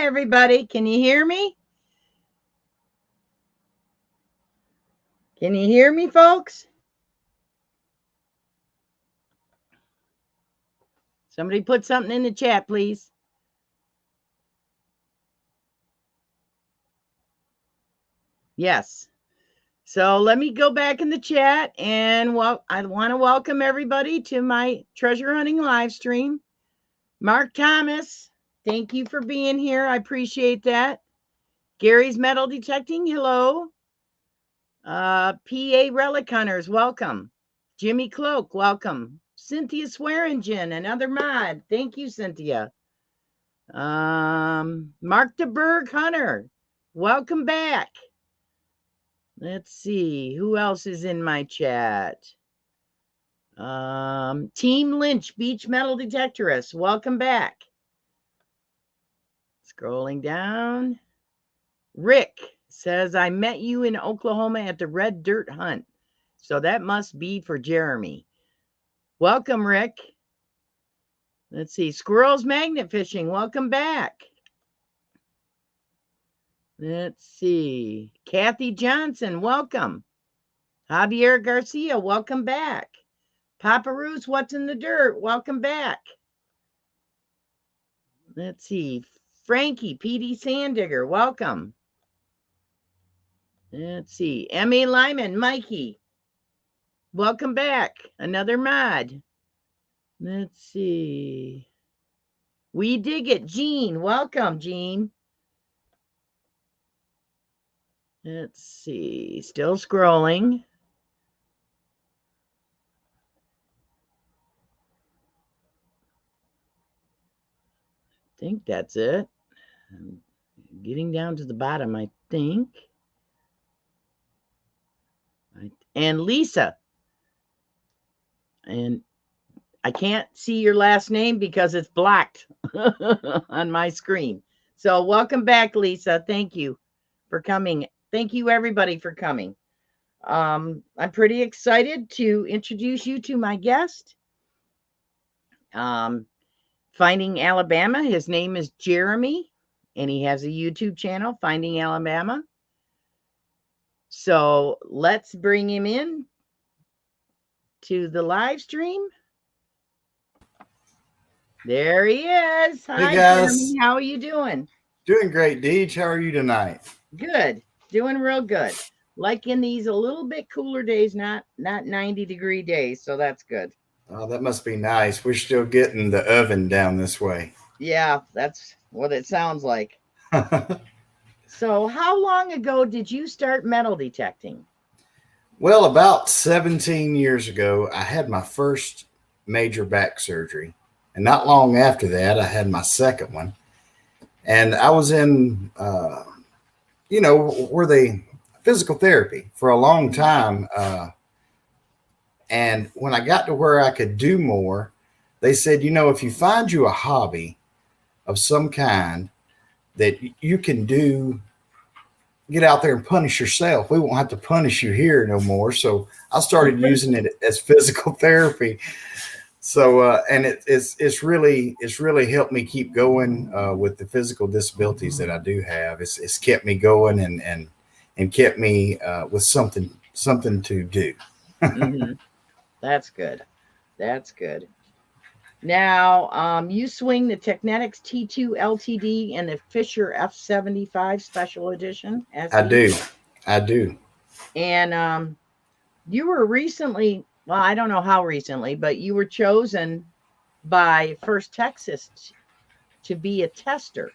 everybody. Can you hear me? Can you hear me, folks? Somebody put something in the chat, please. Yes. So let me go back in the chat, and I want to welcome everybody to my treasure hunting live stream. Mark Thomas, thank you for being here. I appreciate that. Gary's Metal Detecting, hello. PA Relic Hunters, welcome. Jimmy Cloak, welcome. Cynthia Swearingen, another mod. Thank you, Cynthia. Mark de Berg Hunter, welcome back. Let's see, who else is in my chat? Team Lynch, Beach Metal Detectorist, welcome back. Scrolling down. Rick says, I met you in Oklahoma at the Red Dirt Hunt. So that must be for Jeremy. Welcome, Rick. Let's see. Squirrels Magnet Fishing, welcome back. Let's see. Kathy Johnson, welcome. Javier Garcia, welcome back. Papa Roos, What's in the Dirt, welcome back. Let's see. Frankie, PD Sandigger, welcome. Let's see. Emmy Lyman, Mikey, welcome back. Another mod. Let's see. We Dig It, Gene, welcome, Gene. Let's see. Still scrolling. I think that's it. I'm getting down to the bottom, I think. And Lisa. And I can't see your last name because it's blocked on my screen. So welcome back, Lisa. Thank you for coming. Thank you, everybody, for coming. I'm pretty excited to introduce you to my guest. Finding Alabama. His name is Jeremi, and he has a YouTube channel, Finding Alabama. So let's bring him in to the live stream. There he is. Hi, hey guys. Jeremy. How are you doing? Doing great, Deej. How are you tonight? Good. Doing real good. Like in these a little bit cooler days, not 90-degree days. So that's good. Oh, that must be nice. We're still getting the oven down this way. Yeah, that's what it sounds like. So how long ago did you start metal detecting? Well, about 17 years ago, I had my first major back surgery. And not long after that, I had my second one. And I was in, where they physical therapy for a long time. And when I got to where I could do more, they said, if you find you a hobby of some kind that you can do, get out there and punish yourself. We won't have to punish you here no more. So I started using it as physical therapy. So, and it's really helped me keep going with the physical disabilities that I do have. It's kept me going and kept me with something to do. Mm-hmm. That's good. That's good. Now, you swing the Teknetics T2 LTD and the Fisher F75 Special Edition. I do. And you were recently, well, I don't know how recently, but you were chosen by First Texas to be a tester.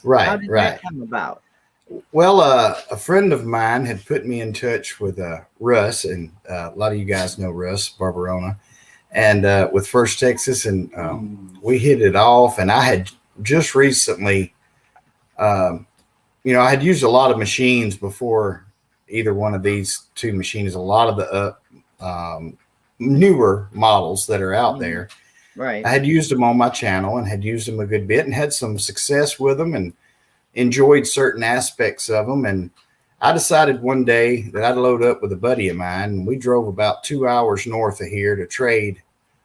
Right. How did that come about? Well, a friend of mine had put me in touch with Russ, and a lot of you guys know Russ Barbarona, and with First Texas, and we hit it off. And I had just recently, I had used a lot of machines before either one of these two machines, a lot of the newer models that are out there. Right. I had used them on my channel and had used them a good bit and had some success with them and enjoyed certain aspects of them. And I decided one day that I'd load up with a buddy of mine, and we drove about 2 hours north of here to trade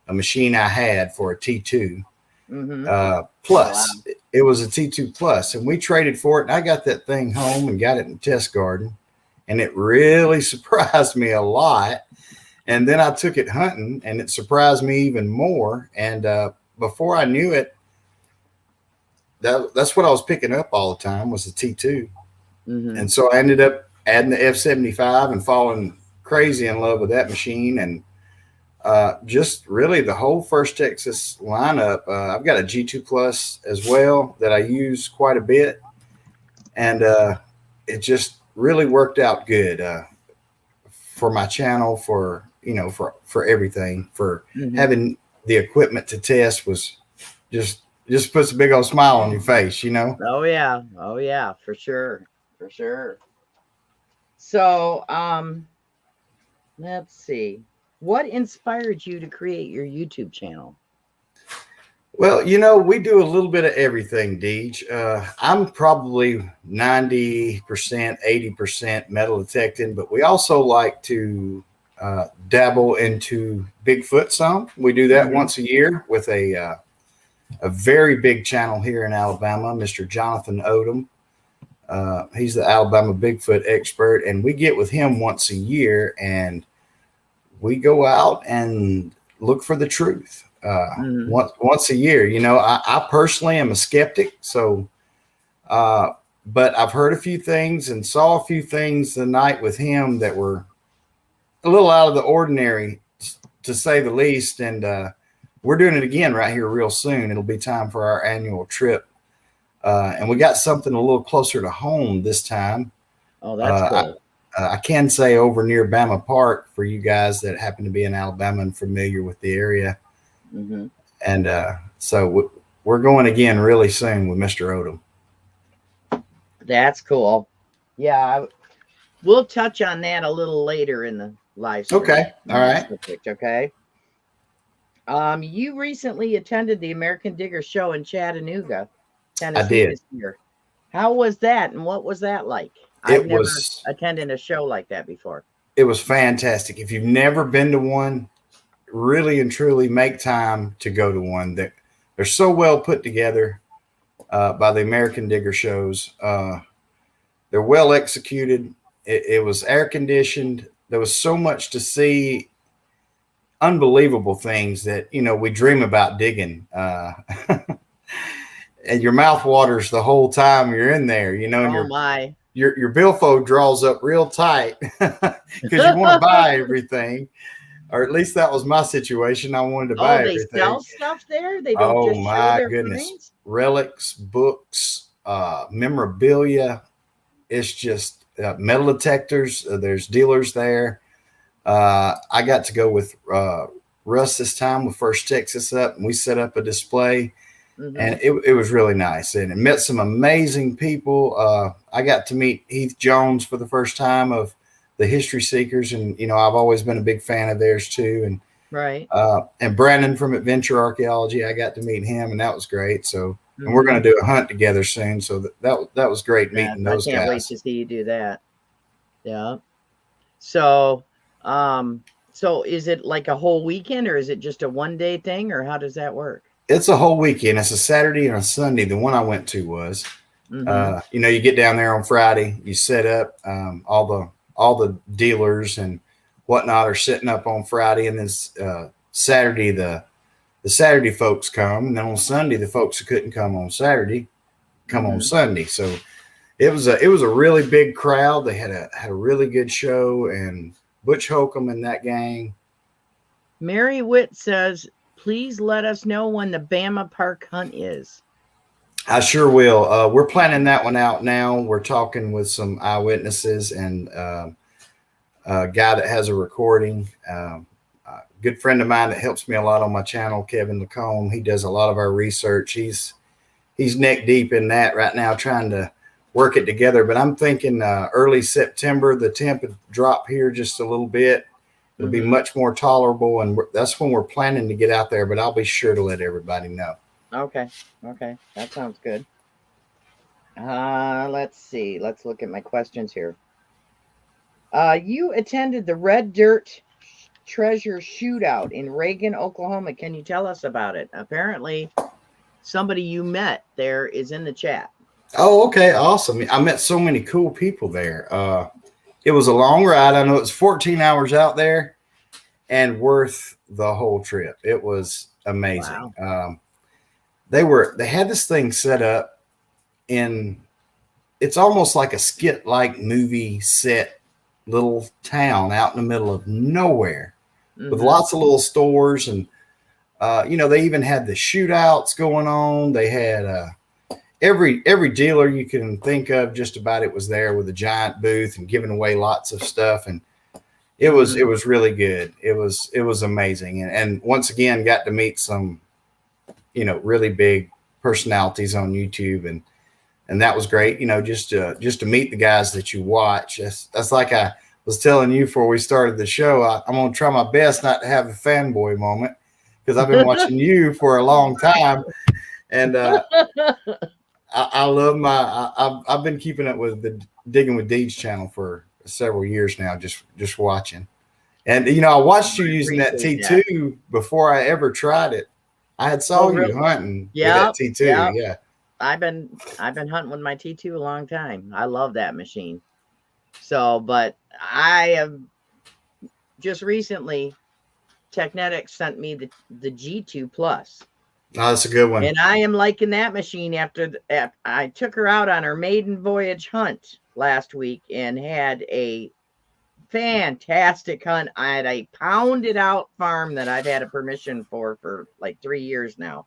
a machine I had for a T2. Mm-hmm. Wow. Plus. It was a T2 Plus, and we traded for it. And I got that thing home and got it in the test garden, and it really surprised me a lot. And then I took it hunting, and it surprised me even more. And before I knew it, that's what I was picking up all the time was the T2. Mm-hmm. And so I ended up adding the F75 and falling crazy in love with that machine. And just really the whole First Texas lineup. I've got a G2 Plus as well that I use quite a bit. And it just really worked out good for my channel, for, for everything, for Mm-hmm. having the equipment to test was just puts a big old smile on your face, Oh yeah. Oh yeah, for sure. For sure. So, let's see. What inspired you to create your YouTube channel? Well, we do a little bit of everything, Deej. I'm probably 90%, 80% metal detecting, but we also like to dabble into Bigfoot some. We do that Mm-hmm. once a year with a very big channel here in Alabama, Mr. Jonathan Odom. He's the Alabama Bigfoot expert, and we get with him once a year, and we go out and look for the truth. Mm-hmm. Once a year, I personally am a skeptic, so but I've heard a few things and saw a few things the night with him that were a little out of the ordinary, to say the least. And we're doing it again right here real soon. It'll be time for our annual trip, and we got something a little closer to home this time. Oh, that's cool. I can say over near Bama Park for you guys that happen to be in Alabama and familiar with the area. Mm-hmm. And so we're going again really soon with Mr. Odom. That's cool. Yeah, we'll touch on that a little later in the live stream. Okay. All right. Subject, okay. You recently attended the American Digger show in Chattanooga, Tennessee I did. this year. How was that, and what was that like? I've never attended a show like that before. It was fantastic. If you've never been to one, really and truly make time to go to one. They're so well put together by the American Digger shows. They're well executed. It was air conditioned. There was so much to see. Unbelievable things that we dream about digging, and your mouth waters the whole time you're in there. And my! Your billfold draws up real tight because you want to buy everything. Or at least that was my situation. I wanted to buy everything. They sell stuff there? They don't just show their finds? Relics, books, memorabilia. It's just metal detectors. There's dealers there. I got to go with Russ this time with First Texas up, and we set up a display. Mm-hmm. And it was really nice. And it met some amazing people. I got to meet Heath Jones for the first time of the History Seekers, and I've always been a big fan of theirs too. And right. And Brandon from Adventure Archaeology, I got to meet him, and that was great. So, and we're going to do a hunt together soon. So that was great meeting those guys. I can't wait to see you do that. Yeah. So, so is it like a whole weekend, or is it just a one-day thing, or how does that work? It's a whole weekend. It's a Saturday and a Sunday. The one I went to was, you get down there on Friday, you set up, all the dealers and whatnot are setting up on Friday, and then Saturday the Saturday folks come, and then on Sunday the folks who couldn't come on Saturday come on Sunday. So it was a really big crowd. They had a really good show, and Butch Holcomb and that gang. Mary Witt says, please let us know when the Bama Park hunt is. I sure will. We're planning that one out now. We're talking with some eyewitnesses and a guy that has a recording. A good friend of mine that helps me a lot on my channel, Kevin Lacombe. He does a lot of our research. He's neck deep in that right now, trying to work it together. But I'm thinking early September. The temp would drop here just a little bit. It'll be much more tolerable, and that's when we're planning to get out there. But I'll be sure to let everybody know. Okay. That sounds good. Let's see. Let's look at my questions here. You attended the Red Dirt Treasure Shootout in Reagan, Oklahoma. Can you tell us about it? Apparently, somebody you met there is in the chat. Oh, okay, awesome. I met so many cool people there. It was a long ride. I know it's 14 hours out there and worth the whole trip. It was amazing. Wow. They had this thing set up in, it's almost like a skit like movie set little town out in the middle of nowhere with lots of little stores. And they even had the shootouts going on. They had every dealer you can think of, just about, it was there with a giant booth and giving away lots of stuff. And it was really good. It was amazing. And once again, got to meet some really big personalities on YouTube, and that was great. Just to meet the guys that you watch. That's like I was telling you before we started the show. I'm gonna try my best not to have a fanboy moment, because I've been watching you for a long time, and I love I've been keeping up with the Diggin with Deej channel for several years now, just watching. And I watched you using that T2 before I ever tried it. I had saw you hunting with that T2. Yeah. I've been hunting with my T2 a long time. I love that machine. So, but I have just recently, Teknetics sent me the G2 Plus. Oh, that's a good one. And I am liking that machine after I took her out on her maiden voyage hunt last week and had a fantastic hunt. I had a pounded out farm that I've had a permission for like 3 years now.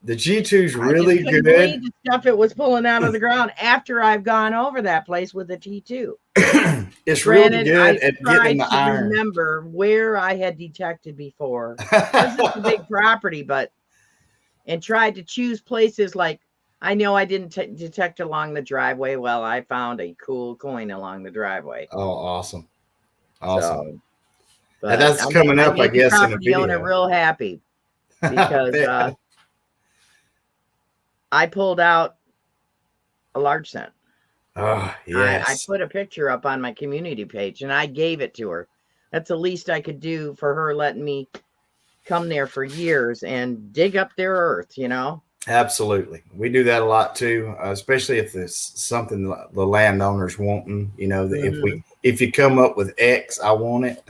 The G2's really good. The stuff it was pulling out of the ground after I've gone over that place with the T2. It's really good at getting the iron. I remember where I had detected before. This is a big property, and tried to choose places like, I know I didn't detect along the driveway. Well, I found a cool coin along the driveway. Oh, awesome. Awesome. So, and that's coming up, I guess, in a video. Owner real happy because I pulled out a large scent. Oh, yes. I put a picture up on my community page and I gave it to her. That's the least I could do for her letting me come there for years and dig up their earth, Absolutely. We do that a lot too, especially if there's something the landowner's wanting, if you come up with X, I want it.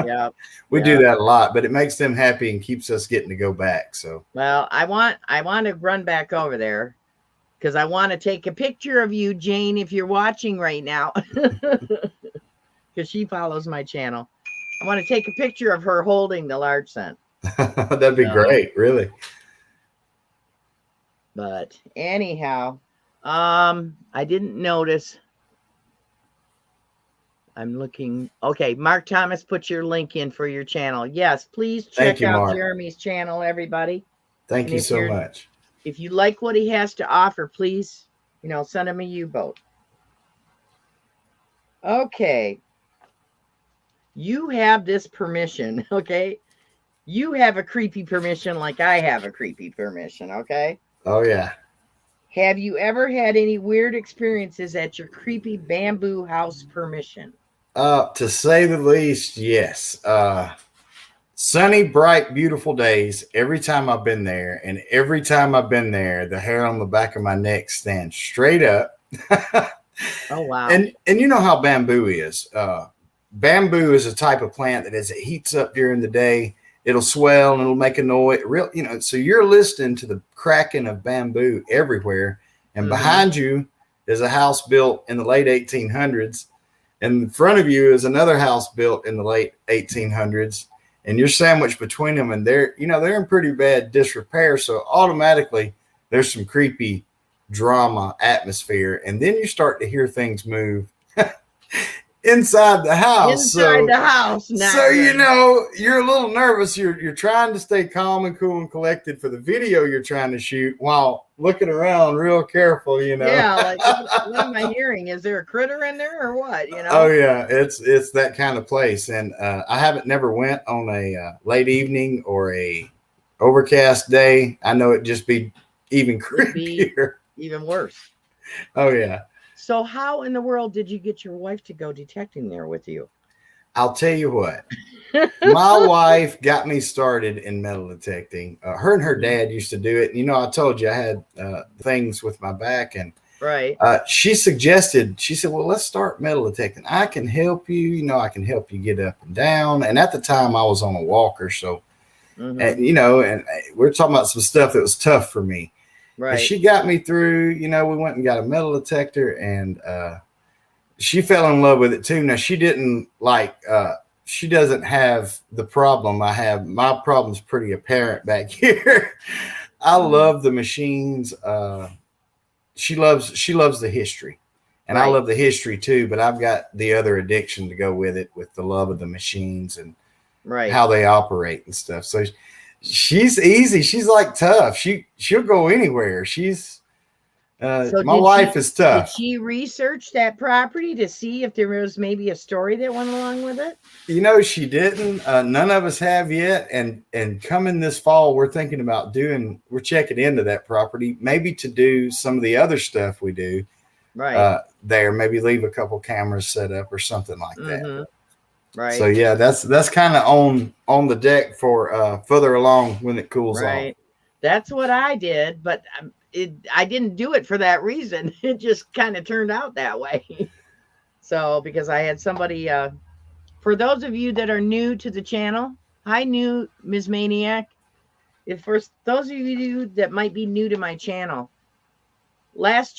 Yeah. We do that a lot, but it makes them happy and keeps us getting to go back. So, well, I want to run back over there because I want to take a picture of you, Jane, if you're watching right now, because she follows my channel. I want to take a picture of her holding the large scent. That'd be great, really. But anyhow, I didn't notice. I'm looking. Okay, Mark Thomas, put your link in for your channel. Yes, please check out Mark. Jeremy's channel, everybody. Thank you so much. If you like what he has to offer, please, send him a U-boat. Okay. You have this permission, okay? You have a creepy permission like I have a creepy permission, okay? Oh, yeah. Have you ever had any weird experiences at your creepy bamboo house permission? To say the least, yes. Sunny, bright, beautiful days every time I've been there. And every time I've been there, the hair on the back of my neck stands straight up. Oh, wow. And you know how bamboo is. Bamboo is a type of plant that as it heats up during the day, it'll swell and it'll make a noise. So you're listening to the cracking of bamboo everywhere. And behind you is a house built in the late 1800s. And in front of you is another house built in the late 1800s. And you're sandwiched between them. And they're in pretty bad disrepair. So automatically there's some creepy drama atmosphere. And then you start to hear things move inside the house. So you're a little nervous. You're trying to stay calm and cool and collected for the video you're trying to shoot while looking around real careful, Yeah, like what am I hearing? Is there a critter in there or what? Oh yeah, it's that kind of place. And I never went on a late evening or a overcast day. I know it'd just be even creepier. Even worse. Oh yeah. So how in the world did you get your wife to go detecting there with you? I'll tell you what. My wife got me started in metal detecting. Her and her dad used to do it. You know, I told you I had things with my back, and Right. she suggested, she said, well, let's start metal detecting. I can help you. You know, I can help you get up and down. And at the time, I was on a walker. So, and, you know, and we're talking about some stuff that was tough for me. Right. And she got me through, you know, we went and got a metal detector, and she fell in love with it too. Now, she didn't like, she doesn't have the problem I have. My problem's pretty apparent back here. I love the machines. She loves the history, and I love the history too. But I've got the other addiction to go with it, with the love of the machines and how they operate and stuff. So she's easy. She's like tough. She'll go anywhere. She's so my wife is tough. Did she research that property to see if there was maybe a story that went along with it? You know, she didn't. None of us have yet. And coming this fall, we're thinking about we're checking into that property, maybe to do some of the other stuff we do there. Maybe leave a couple cameras set up or something like that. Right. So yeah, that's kind of on the deck for further along when it cools off. That's what I did, but I didn't do it for that reason. It just kind of turned out that way. So because I had somebody, for those of you that are new to the channel, hi, new Ms. Maniac. For those of you that might be new to my channel, last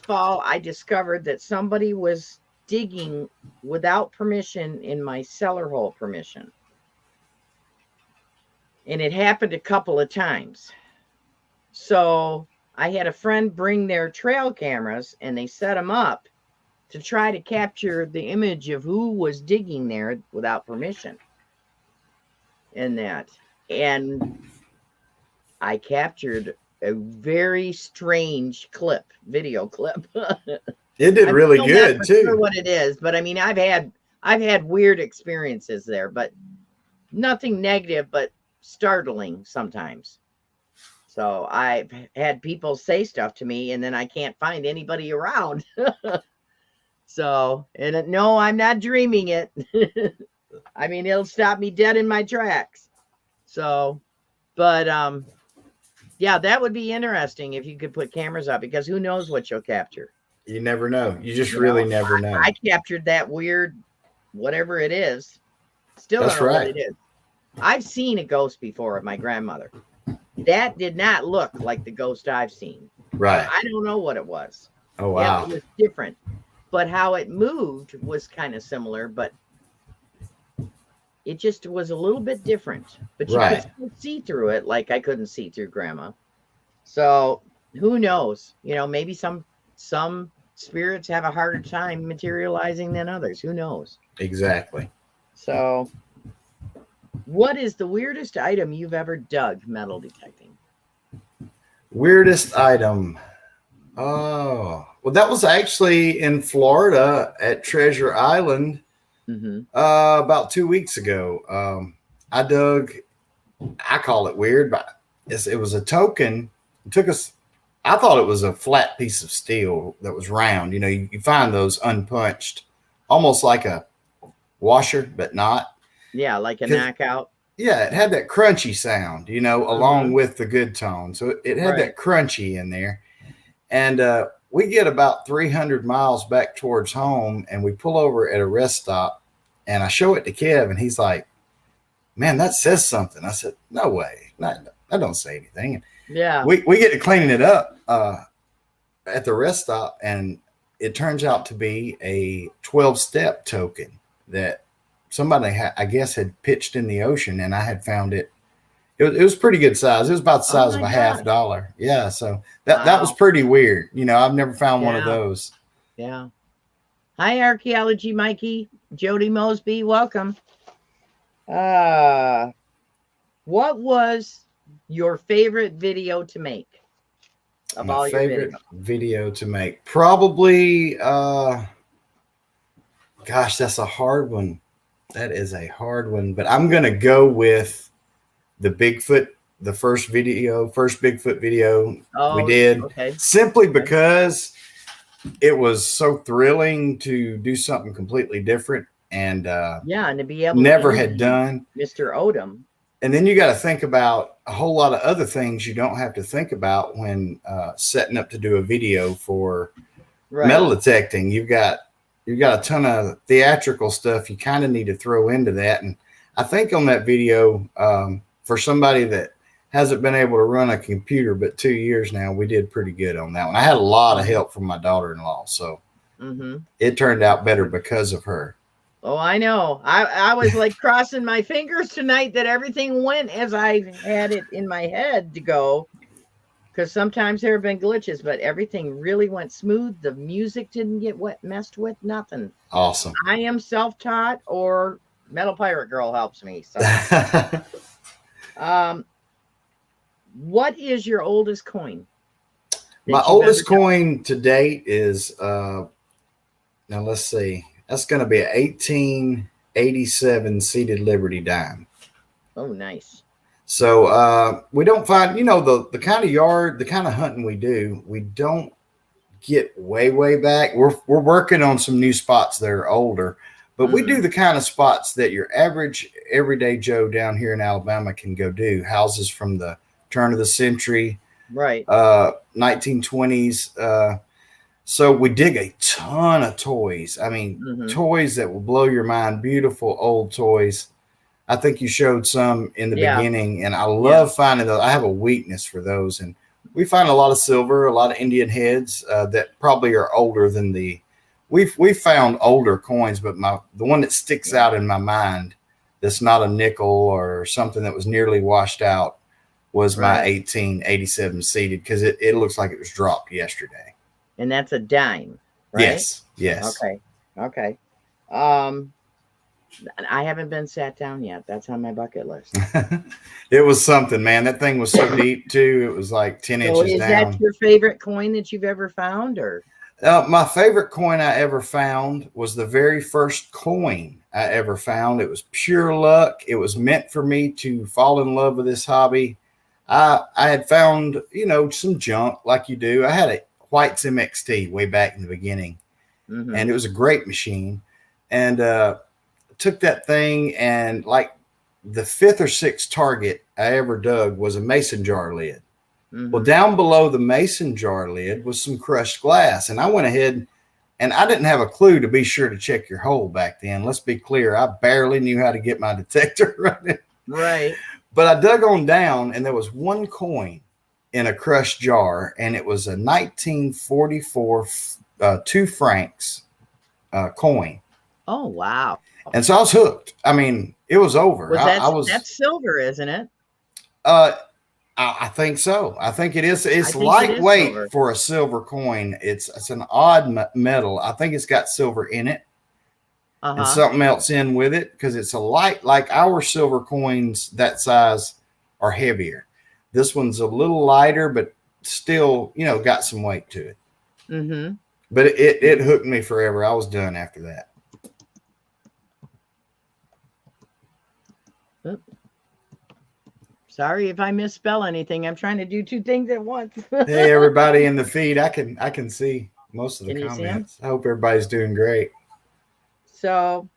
fall, I discovered that somebody was digging without permission in my cellar hole permission. And it happened a couple of times. So I had a friend bring their trail cameras, and they set them up to try to capture the image of who was digging there without permission. And I captured a very strange video clip. It did really good too. Sure what it is, but I mean, I've had weird experiences there, but nothing negative, but startling sometimes. So I've had people say stuff to me, and then I can't find anybody around. So, and no, I'm not dreaming it. I mean, it'll stop me dead in my tracks. So, but yeah, that would be interesting if you could put cameras up, because who knows what you'll capture. You never know. You just really never know. I captured that weird, whatever it is. Still don't know what it is. I've seen a ghost before at my grandmother. That did not look like the ghost I've seen. Right. I don't know what it was. Oh, wow. Yeah, it was different. But how it moved was kind of similar, but it just was a little bit different. But you could still see through it like I couldn't see through Grandma. So who knows? You know, maybe some spirits have a harder time materializing than others. Who knows? Exactly. So what is the weirdest item you've ever dug metal detecting? Weirdest item. Oh, well, that was actually in Florida at Treasure Island about 2 weeks ago. I dug, I call it weird, but it was a token. It took us, I thought it was a flat piece of steel that was round. You know, you find those unpunched, almost like a washer, but not. Yeah, like a knockout. Yeah, it had that crunchy sound, you know, along with the good tone. So it had that crunchy in there. And we get about 300 miles back towards home, and we pull over at a rest stop, and I show it to Kev, and he's like, man, that says something. I said, no way. I don't say anything. And yeah. We get to cleaning it up at the rest stop, and it turns out to be a 12-step token that somebody, I guess, had pitched in the ocean, and I had found it. It was pretty good size. It was about the size of a $50. Yeah, so that was pretty weird. You know, I've never found one of those. Yeah. Hi, Archaeology Mikey. Jody Mosby, welcome. What was your favorite video to make? My favorite video to make? Probably, gosh, that's a hard one. That is a hard one. But I'm going to go with the Bigfoot, the first Bigfoot video we did, simply because it was so thrilling to do something completely different. and Yeah, and to be able to never had interview done. Mr. Odom. And then you got to think about a whole lot of other things you don't have to think about when setting up to do a video for metal detecting. You've got a ton of theatrical stuff you kind of need to throw into that. And I think on that video, for somebody that hasn't been able to run a computer but 2 years now, we did pretty good on that one. I had a lot of help from my daughter-in-law, so it turned out better because of her. Oh, I know. I was like crossing my fingers tonight that everything went as I had it in my head to go, because sometimes there have been glitches, but everything really went smooth. The music didn't get messed with, nothing. Awesome. I am self-taught, or Metal Pirate Girl helps me. So, what is your oldest coin? My oldest coin to date is now let's see. That's going to be an 1887 seated Liberty dime. Oh, nice. So we don't find, the kind of yard, the kind of hunting we do, we don't get way back. We're working on some new spots that are older, but we do the kind of spots that your average everyday Joe down here in Alabama can go do. Houses from the turn of the century, right? 1920s. So we dig a ton of toys. I mean, toys that will blow your mind. Beautiful old toys. I think you showed some in the beginning, and I love finding those. I have a weakness for those, and we find a lot of silver, a lot of Indian heads that probably are older than the. We've found older coins, but the one that sticks out in my mind, that's not a nickel or something that was nearly washed out, was my 1887 seated, because it looks like it was dropped yesterday. And that's a dime, right? Yes. Okay. I haven't been sat down yet. That's on my bucket list. It was something, man. That thing was so deep too. It was like 10 inches down. Is that your favorite coin that you've ever found, or? My favorite coin I ever found was the very first coin I ever found. It was pure luck. It was meant for me to fall in love with this hobby. I had found, some junk like you do. I had a White's MXT way back in the beginning, and it was a great machine. And took that thing, and like the 5th or 6th target I ever dug was a mason jar lid. Well, down below the mason jar lid was some crushed glass, and I went ahead, and I didn't have a clue to be sure to check your hole back then. Let's be clear, I barely knew how to get my detector running. Right. But I dug on down, and there was one coin in a crushed jar, and it was a 1944 2 francs coin. Oh, wow. And so I was hooked. I mean, it was over. That's silver, isn't it? I think so. I think it is. It's lightweight for a silver coin. It's an odd metal. I think it's got silver in it and something else in with it, because it's a light, like our silver coins that size are heavier. This one's a little lighter, but still, got some weight to it. But it hooked me forever. I was done after that. Sorry if I misspell anything. I'm trying to do 2 things at once. Hey, everybody in the feed. I can see most of the comments. I hope everybody's doing great. So,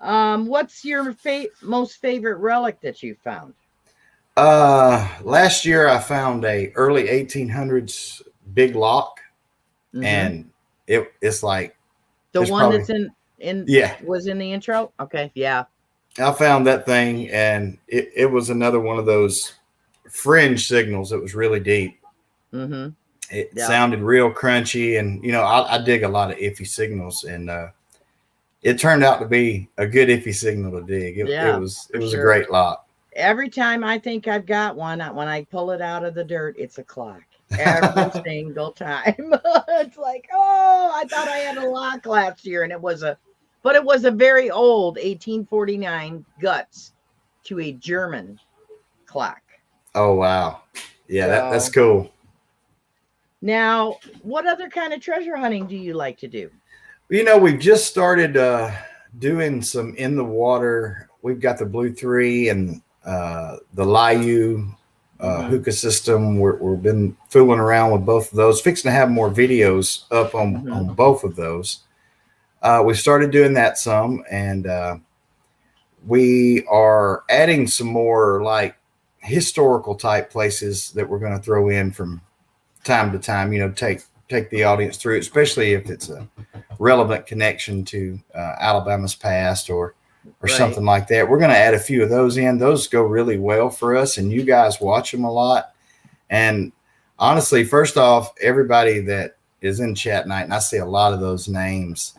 what's your most favorite relic that you found? Last year I found a early 1800s big lock, and it's like the one that's was in the intro. Okay, yeah. I found that thing, and it was another one of those fringe signals that was really deep. It sounded real crunchy, and I dig a lot of iffy signals, and it turned out to be a good iffy signal to dig. It was a great lock. Every time I think I've got one, when I pull it out of the dirt, it's a clock. Every single time. It's like, oh, I thought I had a lock last year, and it was a very old 1849 guts to a German clock. Oh, wow. Yeah, that's cool. Now, what other kind of treasure hunting do you like to do? We've just started doing some in the water. We've got the Blue 3 and the Layu hookah system. We've been fooling around with both of those, fixing to have more videos up on both of those. We started doing that some, and we are adding some more like historical type places that we're going to throw in from time to time. Take the audience through, especially if it's a relevant connection to Alabama's past or something like that. We're going to add a few of those in. Those go really well for us, and you guys watch them a lot. And honestly, first off, everybody that is in chat night, and I see a lot of those names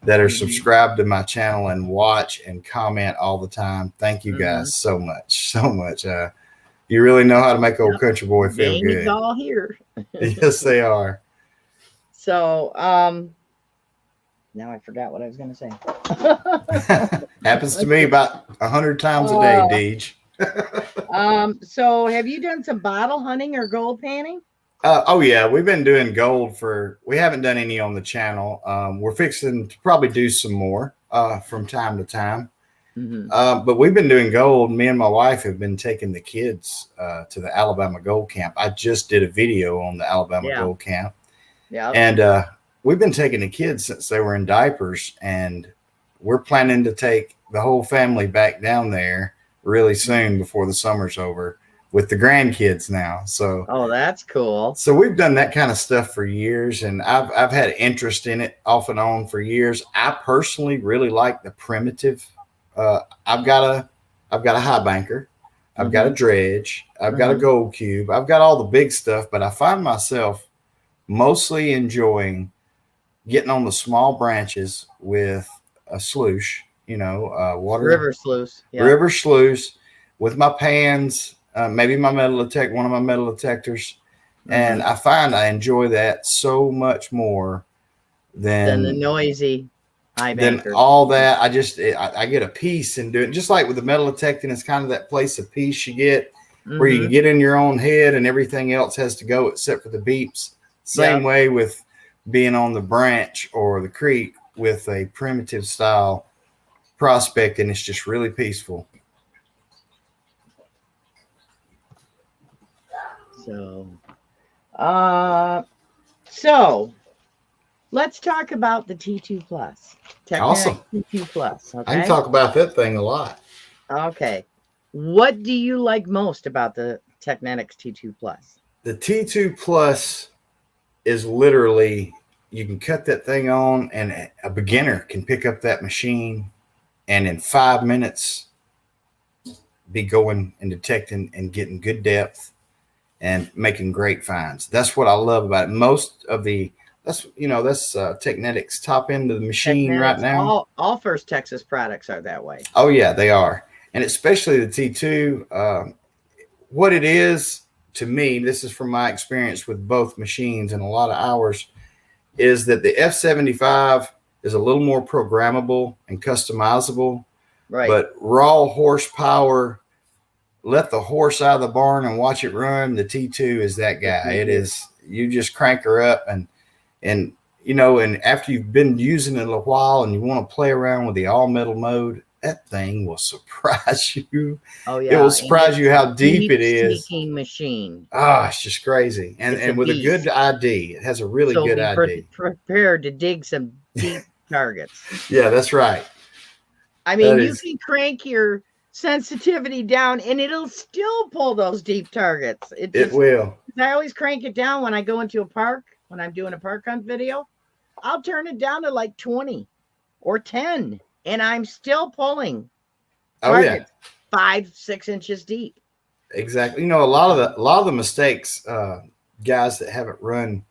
that are subscribed to my channel and watch and comment all the time. Thank you guys so much. You really know how to make old country boy feel good. Is all here. Yes, they are. So, now I forgot what I was going to say. Happens to me about 100 times a day, Deej. So have you done some bottle hunting or gold panning? Oh yeah, we've been doing gold we haven't done any on the channel. We're fixing to probably do some more from time to time. But we've been doing gold. Me and my wife have been taking the kids to the Alabama Gold Camp. I just did a video on the Alabama Gold Camp. Yeah. And we've been taking the kids since they were in diapers, and we're planning to take the whole family back down there really soon before the summer's over with the grandkids now. So, oh, that's cool. So we've done that kind of stuff for years, and I've had interest in it off and on for years. I personally really like the primitive. I've got a high banker, I've got a dredge, I've got a gold cube, I've got all the big stuff, but I find myself mostly enjoying getting on the small branches with a sluice, water river sluice with my pans, maybe my one of my metal detectors. And I find I enjoy that so much more than the noisy high banker. Than all that. I get a peace in doing it. Just like with the metal detecting, it's kind of that place of peace you get where you can get in your own head and everything else has to go except for the beeps. Same way with being on the branch or the creek with a primitive style prospecting. It's just really peaceful. So let's talk about the T2 Plus. Awesome. T2 Plus. Okay? I can talk about that thing a lot. Okay. What do you like most about the Teknetics T2 Plus? The T2 Plus is literally, you can cut that thing on and a beginner can pick up that machine and in 5 minutes be going and detecting and getting good depth and making great finds. That's what I love about it. That's Teknetics top end of the machine right now. All First Texas products are that way. Oh yeah, they are. And especially the T2, what it is to me, this is from my experience with both machines and a lot of hours, is that the F75 is a little more programmable and customizable. Right. But raw horsepower, let the horse out of the barn and watch it run. The T2 is that guy. It is, you just crank her up and after you've been using it a while and you want to play around with the all metal mode, that thing will surprise you. Oh yeah, it will surprise you how deep it is. Sneaking machine. Ah, it's just crazy, and with a good ID, it has a really good ID. Prepared to dig some deep targets. Yeah, that's right. I mean, you can crank your sensitivity down, and it'll still pull those deep targets. It will. I always crank it down when I go into a park. When I'm doing a park hunt video, I'll turn it down to like 20 or 10. And I'm still pulling targets 5-6 inches deep. Exactly. A lot of the mistakes, guys that haven't run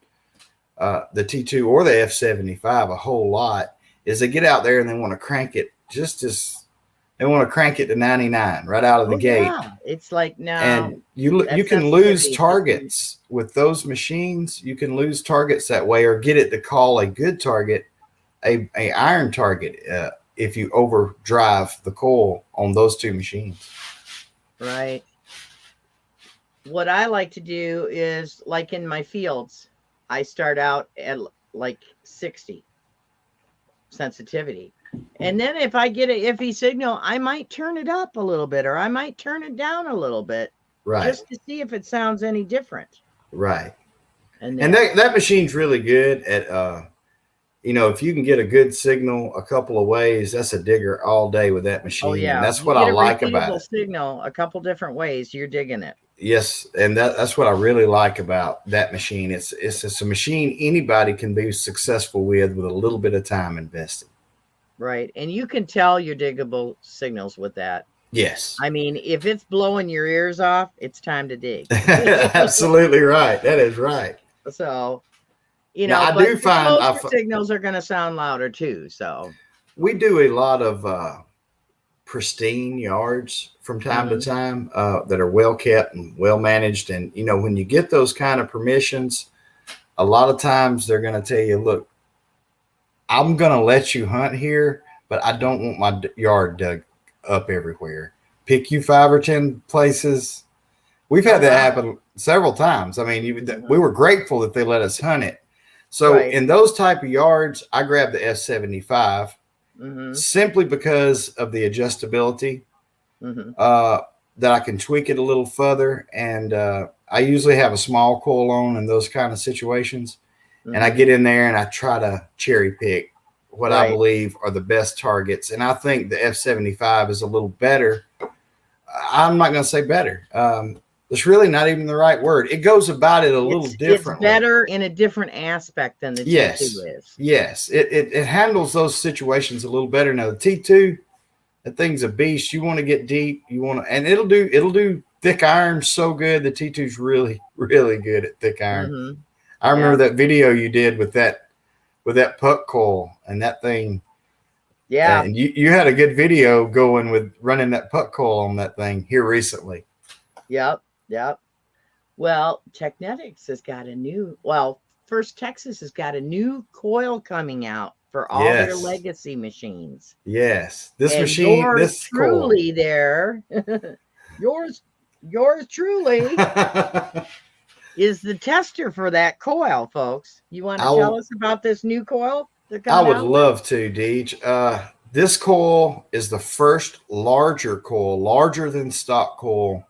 the T2 or the F75 a whole lot, is they get out there and they want to crank it they want to crank it to 99 right out of the gate. Yeah. It's like now. And you can lose targets with those machines. You can lose targets that way, or get it to call a good target, a iron target. If you overdrive the coil on those two machines. Right. What I like to do is, like in my fields, I start out at like 60 sensitivity. And then if I get an iffy signal, I might turn it up a little bit, or I might turn it down a little bit. Right. Just to see if it sounds any different. Right. And that machine's really good at you know, if you can get a good signal a couple of ways, that's a digger all day with that Oh machine. And yeah. that's You what I get a like about repeatable it. signal a couple different ways, you're digging it. Yes, and that's what I really like about that machine. It's a machine anybody can be successful with a little bit of time invested. Right. And you can tell your diggable signals with that. Yes. I mean, if it's blowing your ears off, it's time to dig. Absolutely right. That is right. So, Now I but do your find closer signals are going to sound louder too. So, we do a lot of pristine yards from time to mhm, time that are well kept and well managed. And you know, when you get those kind of permissions, a lot of times they're going to tell you, "Look, I'm going to let you hunt here, but I don't want my yard dug up everywhere. Pick you 5 or 10 places." We've oh had that wow, happen several times. I mean, we mhm, were grateful that they let us hunt it. So right, in those type of yards, I grabbed the F75 mhm, simply because of the adjustability, mhm, uh, that I can tweak it a little further. And I usually have a small coil on in those kind of situations. And I mhm, get in there and I try to cherry pick what I right. believe are the best targets. And I think the F75 is a little better. I'm not going to say better. It's really not even the right word. It goes about it a little It's differently. better in a different aspect than the T2 Yes. is. Yes. It handles those situations a little better. Now the T2, that thing's a beast. You want to get deep. You want to, and it'll do thick iron so good. The T2's really, really good at thick iron. Mhm. I remember Yeah. that video you did with that puck coil and that thing. Yeah. And you had a good video going with running that puck coil on that thing here recently. Yep. Yep. Well, Teknetics has got First Texas has got a new coil coming out for all their Yes. legacy machines. Yes. This And machine, yours this coil. truly there, yours yours truly is the tester for that coil, folks. You want to I tell will, us about this new coil they're I coming would out with? love to, Deej. This coil is the first larger coil, larger than stock coil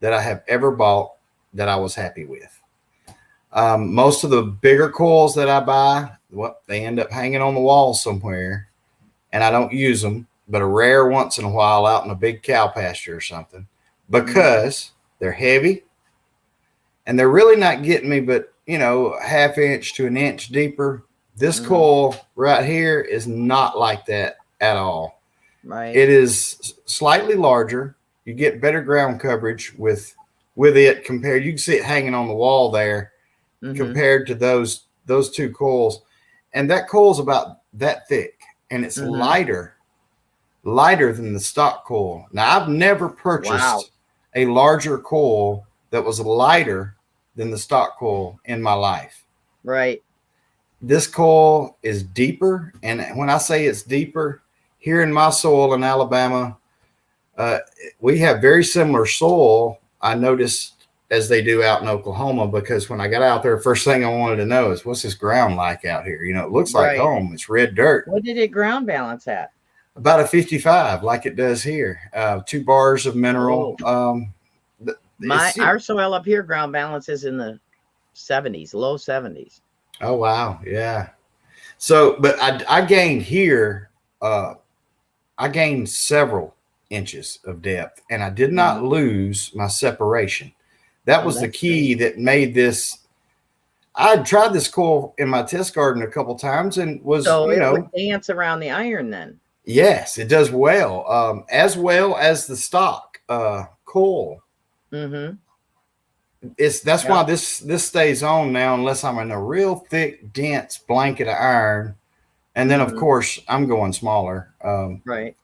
that I have ever bought that I was happy with. Most of the bigger coils that I buy, well, they end up hanging on the wall somewhere, and I don't use them, but a rare once in a while out in a big cow pasture or something, Mhm. because they're heavy and they're really not getting me but, you know, a half inch to an inch deeper. This Mhm. coil right here is not like that at all. Right. It is slightly larger. You get better ground coverage with it compared. You can see it hanging on the wall there Mhm. compared to those two coils. And that coil is about that thick, and it's Mhm. lighter than the stock coil. Now I've never Wow. purchased a larger coil that was lighter than the stock coil in my life. Right. This coil is deeper, and when I say it's deeper, here in my soil in Alabama, uh, we have very similar soil. I noticed as they do out in Oklahoma, because when I got out there, first thing I wanted to know is what's this ground like out here? You know, it looks like Right. home. It's red dirt. What did it ground balance at? About a 55, like it does here. 2 bars of mineral. Oh, my It's you know, our soil up here ground balance is in the 70s, low 70s. oh wow, yeah. So, but I gained here. Uh, I gained several inches of depth, and I did not Mhm. lose my separation. That Oh, was the that's great. key that made this. I tried this coil in my test garden a couple times and was, So you it would know, dance around the iron then. yes, it does well as the stock coil. Mhm. That's why Yep. this stays on now unless I'm in a real thick, dense blanket of iron, and then of Mhm. course I'm going smaller. Right.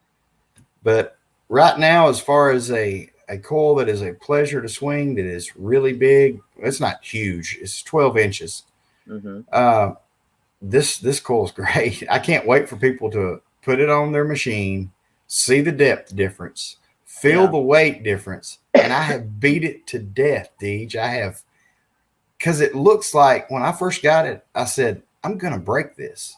But right now, as far as a coil that is a pleasure to swing, that is really big, it's not huge. It's 12 inches. Mhm. Uh, this coil is great. I can't wait for people to put it on their machine, see the depth difference, feel Yeah. the weight difference, and I have beat it to death, Deej. I have, because it looks like when I first got it, I said, I'm gonna break this.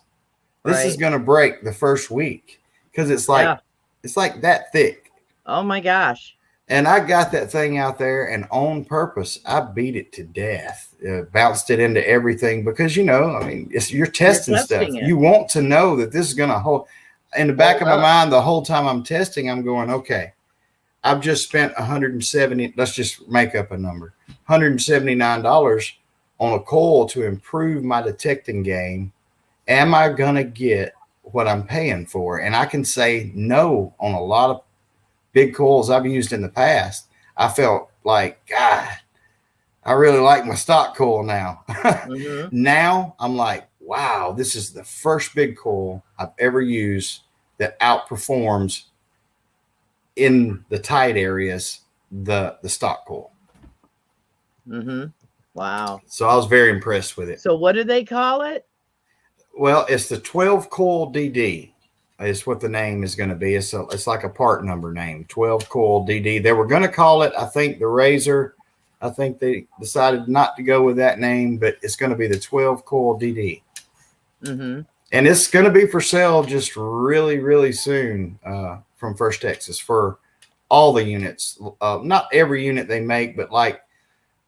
This is Right. gonna break the first week because Yeah. it's like that thick. Oh my gosh. And I got that thing out there, and on purpose, I beat it to death, bounced it into everything because, I mean, you're You're testing stuff. testing it. You want to know that this is going to hold. In the back of my mind, the whole time I'm testing, I'm going, okay, I've just spent 170. Let's just make up a number, $179 on a coil to improve my detecting game. Am I going to get what I'm paying for? And I can say no on a lot of big coils I've used in the past. I felt like, God, I really like my stock coil now. Mm-hmm. Now I'm like, wow, this is the first big coil I've ever used that outperforms in the tight areas the stock coil. Mm-hmm. Wow. So I was very impressed with it. So what do they call it? Well, it's the 12 coil DD. Is what the name is going to be. It's like a part number name, 12 coil DD. They were going to call it, I think, the Razor. I think they decided not to go with that name, but it's going to be the 12 coil DD. Mm-hmm. And it's going to be for sale just really, really soon from First Texas for all the units. Not every unit they make, but like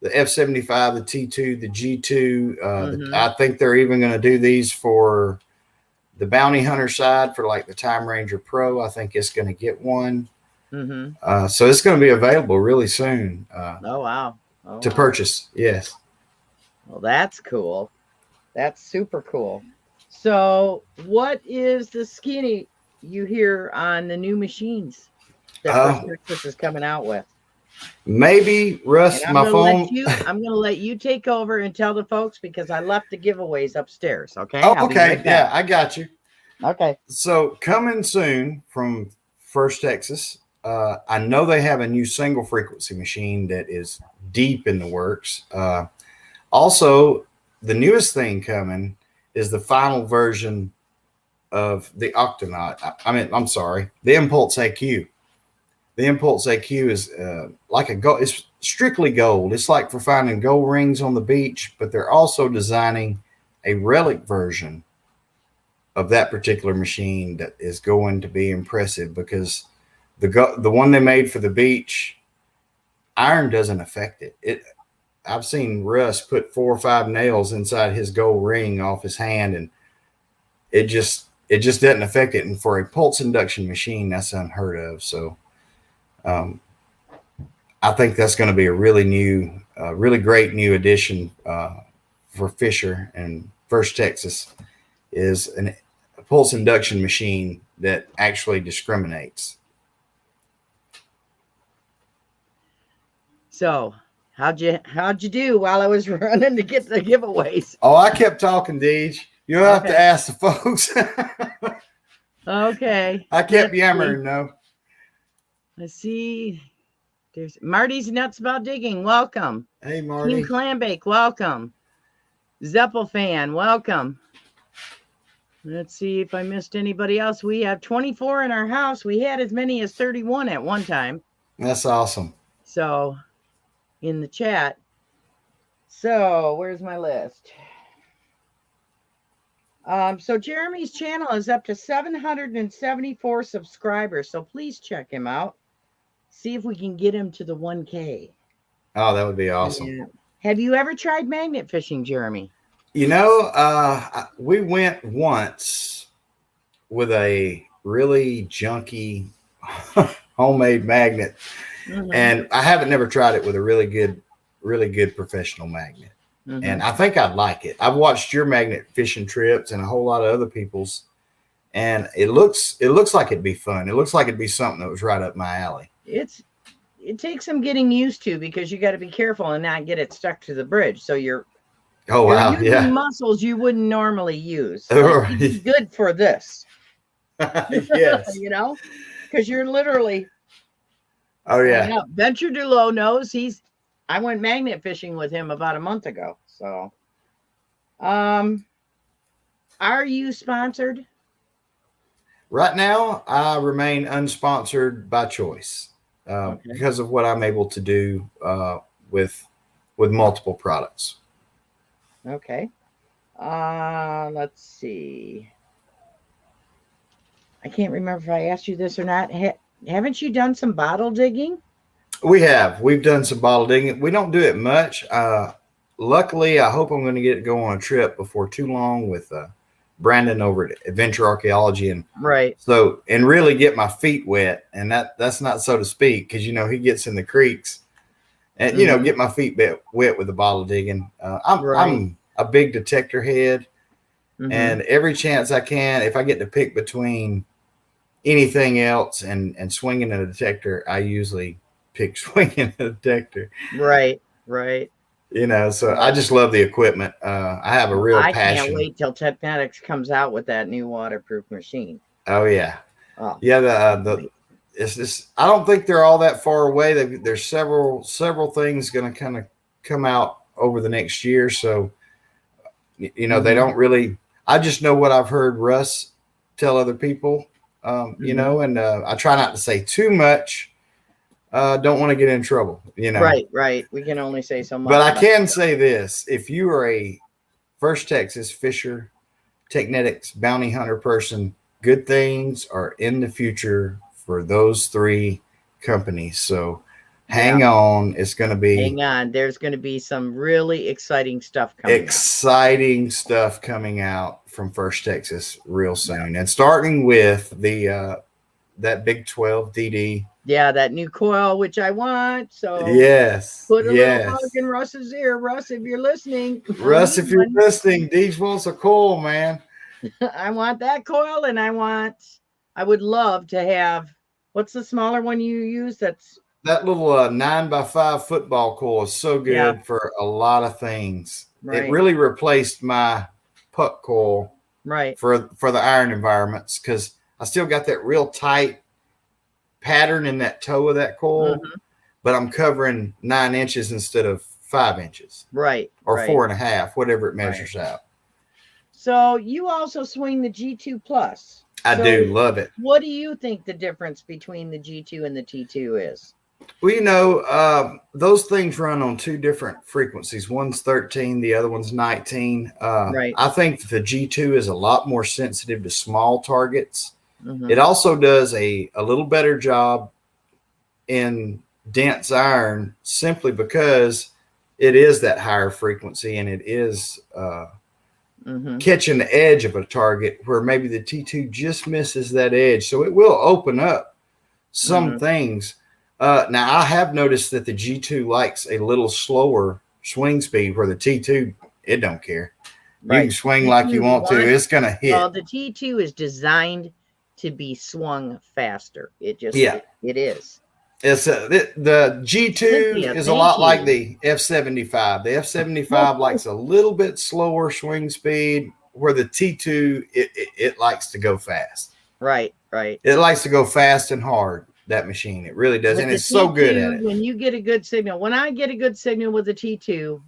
the F75, the T2, the G2. Mm-hmm. I think they're even going to do these for the bounty hunter side for like the Time Ranger Pro. I think it's going to get one. Mm-hmm. So it's going to be available really soon. Oh, wow. To purchase. Yes. Well, that's cool. That's super cool. So what is the skinny you hear on the new machines that First Texas is coming out with? Maybe Russ, my phone. I'm going to let you take over and tell the folks because I left the giveaways upstairs. Okay. Oh, okay. Right, yeah, I got you. Okay. So coming soon from First Texas, I know they have a new single frequency machine that is deep in the works. Also, the newest thing coming is the final version of the Octonaut. The Impulse AQ. The Impulse AQ is like a gold. It's strictly gold. It's like for finding gold rings on the beach, but they're also designing a relic version of that particular machine that is going to be impressive because the one they made for the beach, iron doesn't affect it. I've seen Russ put 4 or 5 nails inside his gold ring off his hand, and it just doesn't affect it. And for a pulse induction machine, that's unheard of. So I think that's going to be a really great new addition for Fisher and First Texas is a pulse induction machine that actually discriminates. So how'd you do while I was running to get the giveaways? Oh, I kept talking, Deej. You'll have to ask the folks. Okay. I kept yammering, though. Let's see. There's Marty's Nuts About Digging. Welcome. Hey, Marty. Team Clambake. Welcome. Zeppel fan. Welcome. Let's see if I missed anybody else. We have 24 in our house. We had as many as 31 at one time. That's awesome. So, in the chat. So, where's my list? So Jeremy's channel is up to 774 subscribers. So please check him out. See if we can get him to the 1K. Oh, that would be awesome. Yeah. Have you ever tried magnet fishing, Jeremi? We went once with a really junky homemade magnet. Mm-hmm. And I haven't never tried it with a really good professional magnet. Mm-hmm. And I think I'd like it. I've watched your magnet fishing trips and a whole lot of other people's, and it looks like it'd be fun. It looks like it'd be something that was right up my alley. It takes some getting used to because you got to be careful and not get it stuck to the bridge. So you're using muscles you wouldn't normally use. So it's good for this. Yes. Because you're literally. Oh yeah. Venture Dulo knows I went magnet fishing with him about a month ago. So, are you sponsored? Right now, I remain unsponsored by choice because of what I'm able to do with multiple products. Okay. Let's see. I can't remember if I asked you this or not. Haven't you done some bottle digging? We've done some bottle digging. We don't do it much. Luckily, I hope I'm going to get to go on a trip before too long with Brandon over at Adventure Archaeology, and Right. and really get my feet wet. And that's not so to speak, because he gets in the creeks and get my feet wet with the bottle digging. I'm a big detector head, and every chance I can, if I get to pick between anything else and swinging a detector, I usually pick swinging a detector. Right. So I just love the equipment. I have a real I passion. can't wait till Teknetics comes out with that new waterproof machine. Oh yeah. Oh, yeah. It's just, I don't think they're all that far away. There's several things going to kind of come out over the next year. So, they don't really, I just know what I've heard Russ tell other people, and I try not to say too much. Don't want to get in trouble, Right. We can only say so much. But I can say this: if you are a First Texas Fisher Teknetics bounty hunter person, good things are in the future for those three companies. So hang on. It's going to be. Hang on. There's going to be some really exciting stuff coming out from First Texas real soon. And starting with the that Big 12 DD. Yeah, that new coil, which I want. So yes, put a little bug in Russ's ear. Russ, if you're listening. Russ, if you're listening, Deej wants a coil, man. I want that coil, and I would love to have, what's the smaller one you use? That's that little 9x5 football coil is so good for a lot of things. Right. It really replaced my puck coil for the iron environments, because I still got that real tight pattern in that toe of that coil, but I'm covering 9 inches instead of 5 inches. Right. Or 4.5, whatever it measures out. So you also swing the G2 Plus. I do love it. What do you think the difference between the G2 and the T2 is? Well, those things run on two different frequencies. One's 13, the other one's 19. I think the G2 is a lot more sensitive to small targets. It also does a little better job in dense iron, simply because it is that higher frequency, and it is catching the edge of a target where maybe the T2 just misses that edge. So it will open up some things. Now, I have noticed that the G2 likes a little slower swing speed, where the T2, it don't care. You can swing like you want to. It's going to hit. Well, the T2 is designed to be swung faster. It just it is. It's the G2 is a lot like the F75. The F75 likes a little bit slower swing speed, where the T2 it likes to go fast. Right. It likes to go fast and hard. That machine, it really does, and it's so good at it. When you get a good signal, when I get a good signal with the T2,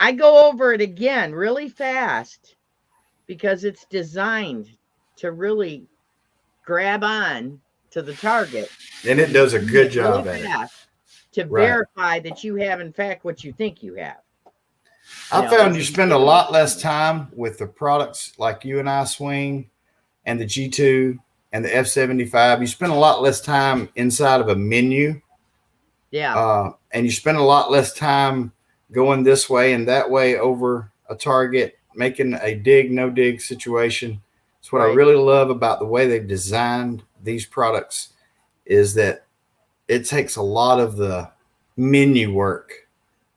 I go over it again really fast, because it's designed to really grab on to the target. And it does a good job at it. To verify that you have, in fact, what you think you have. I found you spend a lot less time with the products like you and I swing, and the G2 and the F75. You spend a lot less time inside of a menu. Yeah. And you spend a lot less time going this way and that way over a target, making a dig, no dig situation. It's what I really love about the way they've designed these products, is that it takes a lot of the menu work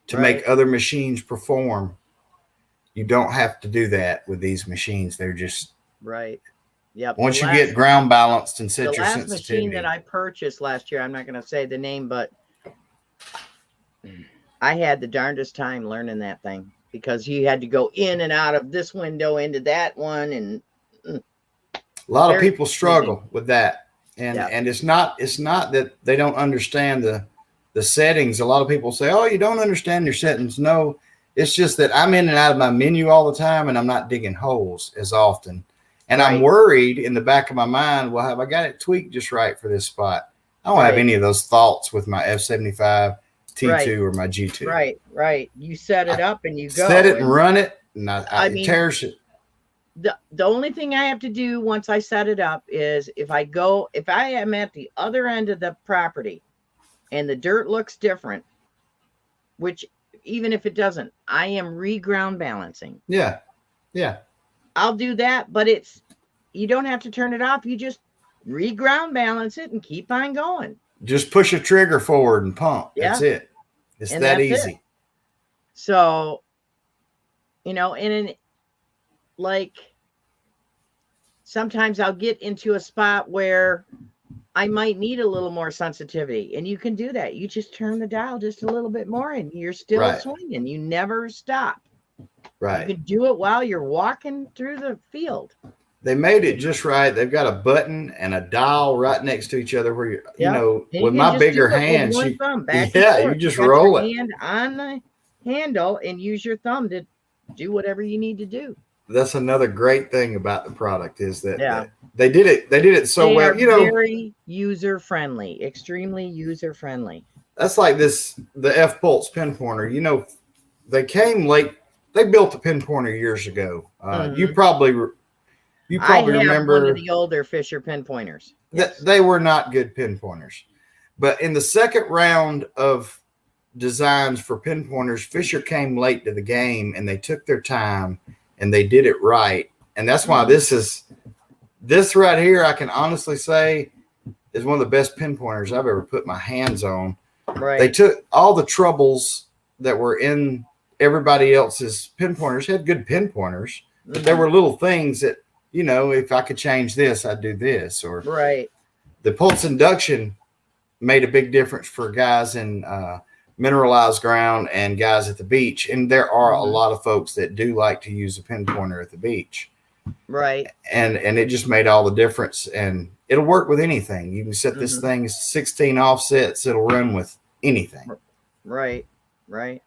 to make other machines perform. You don't have to do that with these machines. They're just Yep. Once you get ground balanced and set your sensitivity. The last machine that I purchased last year, I'm not going to say the name, but I had the darndest time learning that thing, because you had to go in and out of this window into that one, and a lot of people struggle with that. And it's not that they don't understand the settings. A lot of people say, "Oh, you don't understand your settings." No, it's just that I'm in and out of my menu all the time, and I'm not digging holes as often. And I'm worried in the back of my mind, well, have I got it tweaked just right for this spot? I don't have any of those thoughts with my F75, T2, or my G2. Right. You set it up and you go. Set it and run it, and I tears it. The only thing I have to do once I set it up is if I am at the other end of the property and the dirt looks different, which even if it doesn't, I am reground balancing. Yeah. Yeah. I'll do that, but you don't have to turn it off. You just reground balance it and keep on going. Just push a trigger forward and pump. Yeah. That's it. It's And that that's easy. it. So, and like sometimes I'll get into a spot where I might need a little more sensitivity, and you can do that. You just turn the dial just a little bit more and you're still swinging. You never stop. Right. You can do it while you're walking through the field. They made it just right. They've got a button and a dial right next to each other where with my bigger hands, you just roll it. Hand on the handle and use your thumb to do whatever you need to do. That's another great thing about the product is that they did it so well. Very user friendly, extremely user friendly. That's like the F Pulse pin pointer. They came late. They built the pin pointer years ago. You probably remember one of the older Fisher pin pointers. That they were not good pin pointers, but in the second round of designs for pin pointers, Fisher came late to the game and they took their time and they did it right. And that's why this right here, I can honestly say, is one of the best pin pointers I've ever put my hands on. Right. They took all the troubles that were in everybody else's pin pointers, had good pin pointers, but there were little things that, if I could change this, I'd do this. Or the pulse induction made a big difference for guys in mineralized ground and guys at the beach. And there are a lot of folks that do like to use a pin pointer at the beach. Right. And it just made all the difference. And it'll work with anything. You can set this thing 16 offsets. It'll run with anything. Right. Right.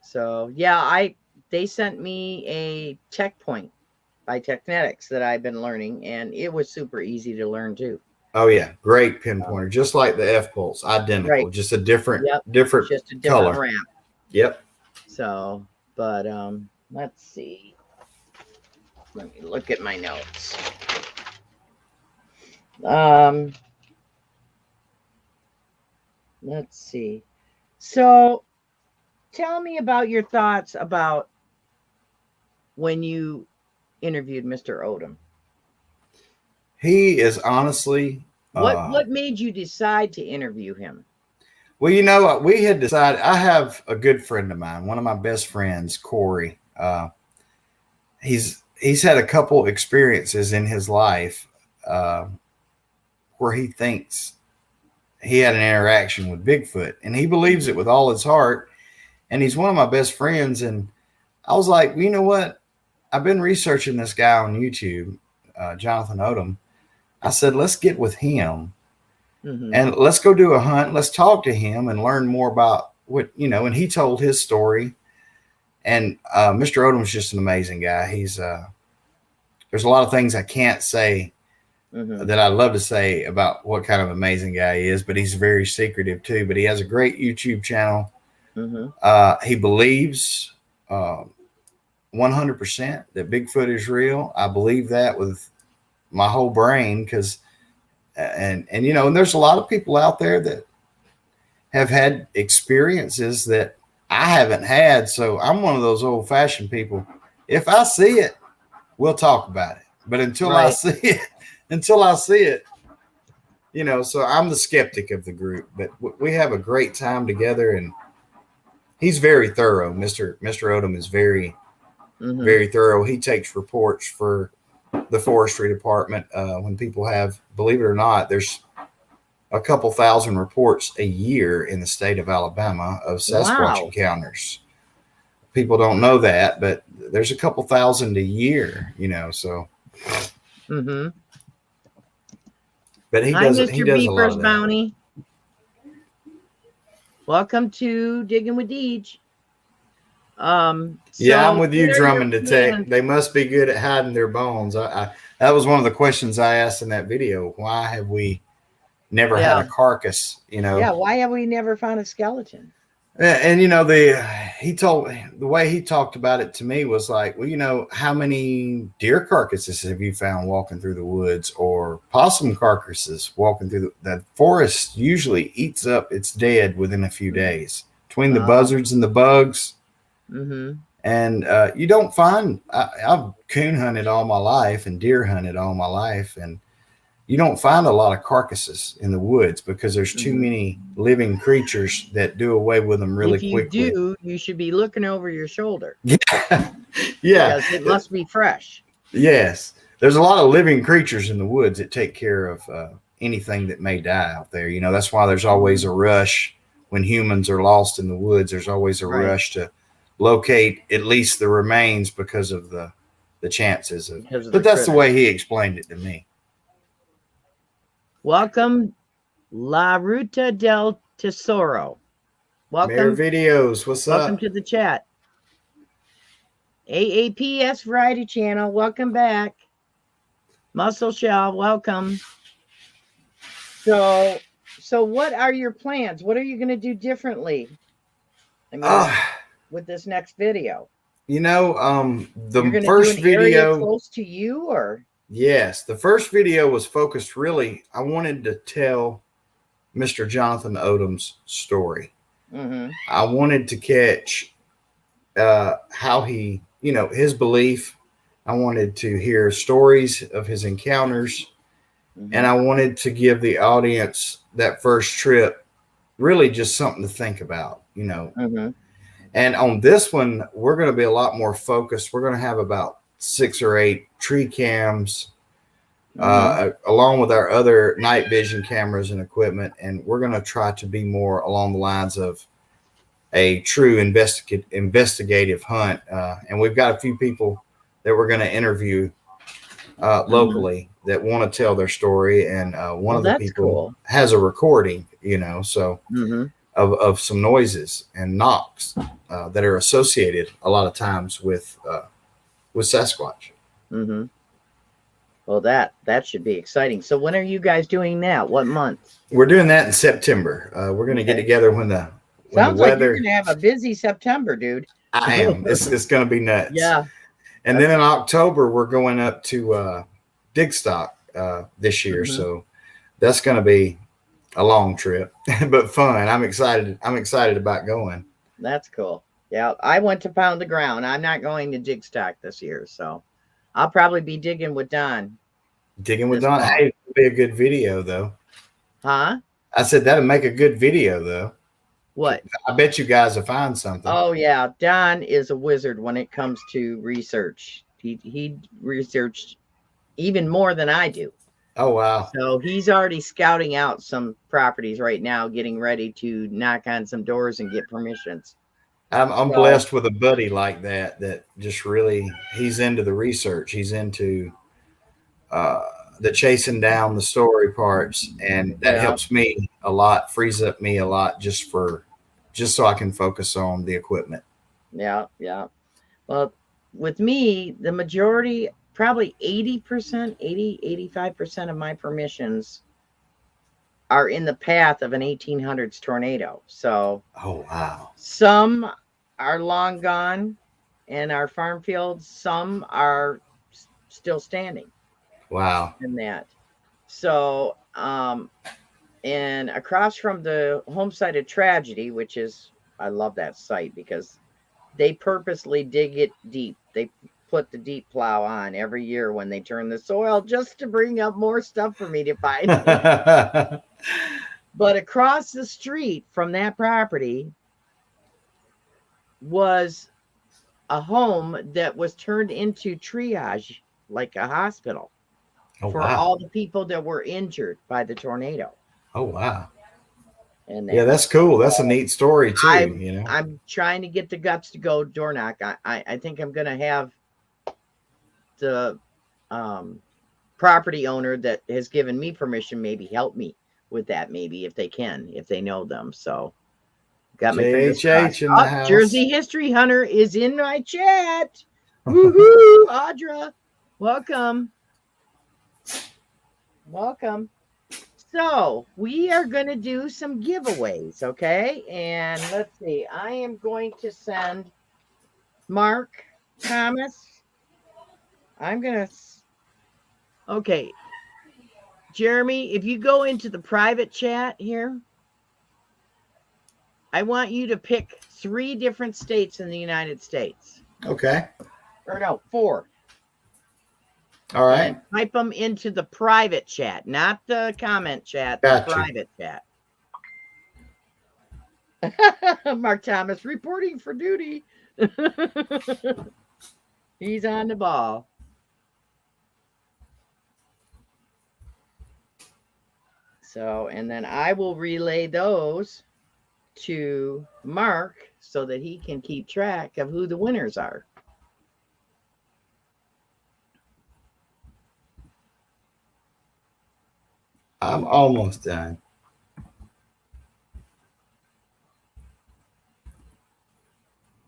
So, they sent me a checkpoint by Teknetics that I've been learning, and it was super easy to learn too. Oh yeah, great pin pointer, just like the F Pulse, identical, just a different color. Ramp. Yep. So, but let's see. Let me look at my notes. Let's see. So, tell me about your thoughts about when you interviewed Mr. Odom. He is honestly what made you decide to interview him? Well, we had decided. I have a good friend of mine, one of my best friends, Corey. He's had a couple experiences in his life where he thinks he had an interaction with Bigfoot, and he believes it with all his heart. And he's one of my best friends. And I was like, you know what? I've been researching this guy on YouTube, Jonathan Odom. I said, let's get with him and let's go do a hunt. Let's talk to him and learn more about and he told his story. And Mr. Odom's just an amazing guy. He's there's a lot of things I can't say that I'd love to say about what kind of amazing guy he is, but he's very secretive too. But he has a great YouTube channel. He believes 100% that Bigfoot is real. I believe that with my whole brain because, and there's a lot of people out there that have had experiences that I haven't had. So I'm one of those old fashioned people. If I see it, we'll talk about it. But until I see it, so I'm the skeptic of the group, but we have a great time together and he's very thorough. Mr. Odom is very, very thorough. He takes reports for the forestry department. When people have, believe it or not, there's a couple thousand reports a year in the state of Alabama of Sasquatch encounters. People don't know that, but there's a couple thousand a year, so. But he does. He does a lot of that. Bounty. Welcome to Digging with Deej. I'm with you, Drummond Detect. They must be good at hiding their bones. That was one of the questions I asked in that video. Why have we never had a carcass? Yeah, why have we never found a skeleton? And the way he talked about it to me was like, well, how many deer carcasses have you found walking through the woods, or possum carcasses walking through the forest? Usually eats up its dead within a few days between the buzzards and the bugs. Mm-hmm. And you don't find. I've coon hunted all my life and deer hunted all my life, and you don't find a lot of carcasses in the woods because there's too many living creatures that do away with them really if you quickly. do, you should be looking over your shoulder. Yeah. Because it must be fresh. Yes. There's a lot of living creatures in the woods that take care of anything that may die out there. That's why there's always a rush when humans are lost in the woods. There's always a rush to locate at least the remains because of the chances of. But that's the way he explained it to me. Welcome, La Ruta del Tesoro. Welcome. Mayor Videos, what's up? Welcome to the chat. AAPS Variety Channel, welcome back. Muscle Shell, welcome. So what are your plans? What are you going to do differently? With this next video. The first video close to you, or? Yes, the first video was focused really. I wanted to tell Mr. Jonathan Odom's story. I wanted to catch how he, his belief. I wanted to hear stories of his encounters, and I wanted to give the audience that first trip really just something to think about, And on this one, we're going to be a lot more focused. We're going to have about 6 or 8 tree cams, along with our other night vision cameras and equipment. And we're going to try to be more along the lines of a true investigative hunt. And we've got a few people that we're going to interview locally that want to tell their story. And one of the people has a recording, of some noises and knocks that are associated a lot of times with Sasquatch. Well, that should be exciting. So when are you guys doing that? What month? We're doing that in September. We're going to get together when the Sounds like you're going to have a busy September, dude. I am. It's going to be nuts. Yeah. And then in October, we're going up to Digstock this year. So that's going to be a long trip, but fun. I'm excited. I'm excited about going. That's cool. Yeah, I went to Pound the Ground. I'm not going to Digstock this year, so I'll probably be digging with Don. Digging with Don. Hey, it'll be a good video, though. Huh? I said that'll make a good video, though. What? I bet you guys will find something. Oh yeah, Don is a wizard when it comes to research. He researched even more than I do. Oh wow! So he's already scouting out some properties right now, getting ready to knock on some doors and get permissions. I'm blessed with a buddy like that. That just really, he's into the research. He's into the chasing down the story parts, and that helps me a lot. Frees up me a lot just so I can focus on the equipment. Yeah. Well, with me, the majority, probably 80%, 85% of my permissions are in the path of an 1800s tornado. So, oh wow, some are long gone and our farm fields, some are still standing. Wow. In that. So, and across from the home site of tragedy, which is, I love that site because they purposely dig it deep. They put the deep plow on every year when they turn the soil just to bring up more stuff for me to find. But across the street from that property was a home that was turned into triage, like a hospital. For all the people that were injured by the tornado. Oh wow! And yeah, that's cool. That's a neat story too. I'm trying to get the guts to go door knock. I think I'm going to have the property owner that has given me permission maybe help me with that. Maybe if they can, if they know them. So got my fingers crossed. in the house. Jersey History Hunter is in my chat. Woohoo, Audra, welcome. So we are going to do some giveaways, okay? And let's see. I am going to send Mark Thomas. I'm going to. Okay. Jeremy, if you go into the private chat here, I want you to pick 3 different states in the United States. Okay. Or no, 4. All right. And type them into the private chat, not the comment chat, Got the you. private chat. Mark Thomas reporting for duty. He's on the ball. So, and then I will relay those to Mark so that he can keep track of who the winners are. I'm almost done.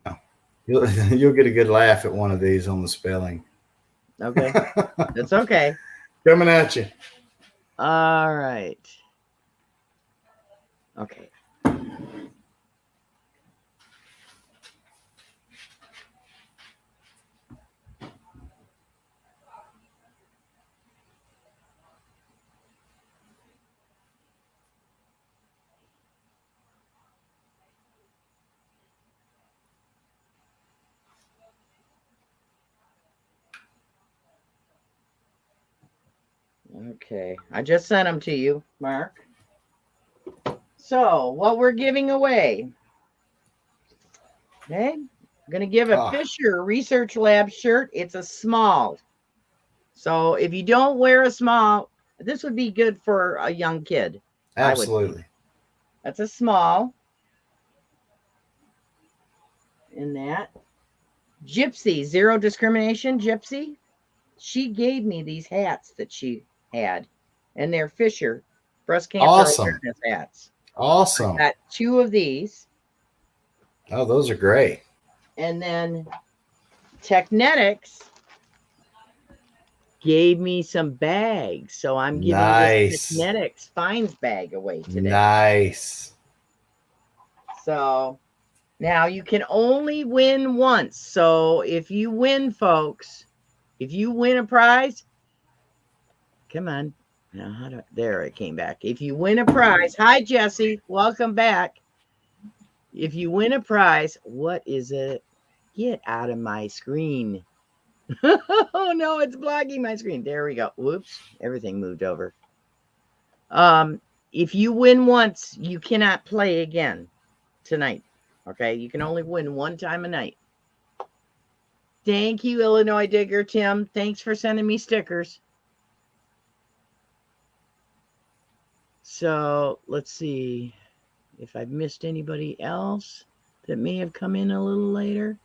Oh, you'll get a good laugh at one of these on the spelling. Okay. That's okay. Coming at you. All right. Okay. Okay. I just sent them to you, Mark. So, what we're giving away. Okay. I'm going to give a Fisher Research Lab shirt. It's a small. So, if you don't wear a small, this would be good for a young kid. Absolutely. That's a small. In that. Gypsy, Zero Discrimination Gypsy. She gave me these hats that she had, and they're Fisher breast cancer awareness hats. Awesome. I got 2 of these. Oh, those are great. And then Teknetics gave me some bags. So I'm giving this Teknetics Finds bag away today. Nice. So now you can only win once. So if you win, folks, if you win a prize, come on. Now, there it came back. If you win a prize, hi, Jesse. Welcome back. If you win a prize, what is it? Get out of my screen. Oh, no, it's blocking my screen. There we go. Whoops. Everything moved over. If you win once, you cannot play again tonight. Okay? You can only win one time a night. Thank you, Illinois Digger Tim. Thanks for sending me stickers. So let's see if I've missed anybody else that may have come in a little later.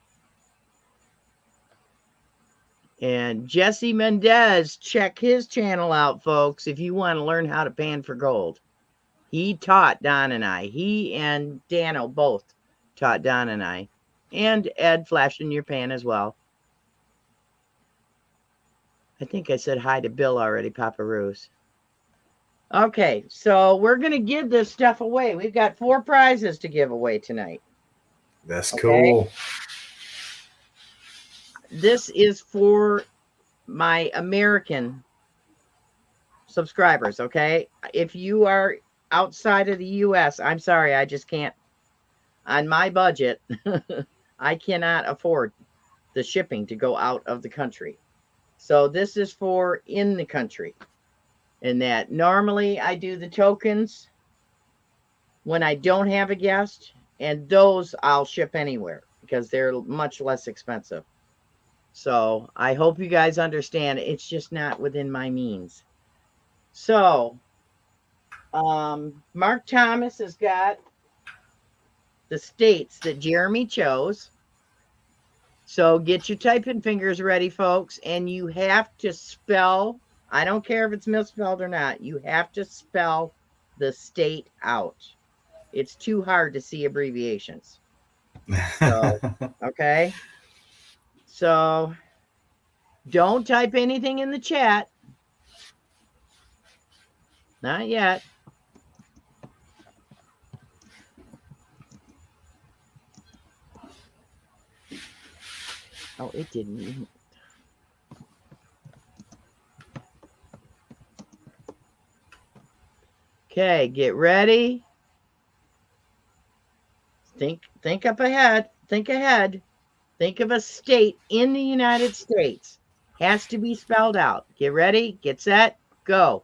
And Jesse Mendez, check his channel out, folks, if you want to learn how to pan for gold. He taught Don and I. He and Dano both taught Don and I. And Ed Flash in your pan as well. I think I said hi to Bill already, Papa Roos. Okay, so we're going to give this stuff away. We've got 4 prizes to give away tonight. That's cool. This is for my American subscribers, okay? If you are outside of the U.S., I'm sorry, I just can't. On my budget, I cannot afford the shipping to go out of the country. So this is for in the country. And that normally I do the tokens when I don't have a guest, and those I'll ship anywhere because they're much less expensive. So I hope you guys understand. It's just not within my means. So Mark Thomas has got the states that Jeremi chose. So get your typing fingers ready, folks, and you have to spell, I don't care if it's misspelled or not, you have to spell the state out. It's too hard to see abbreviations. So, okay. So don't type anything in the chat. Not yet. Oh, it didn't even. Okay, get ready. Think up ahead. Think ahead. Think of a state in the United States. Has to be spelled out. Get ready, get set, go.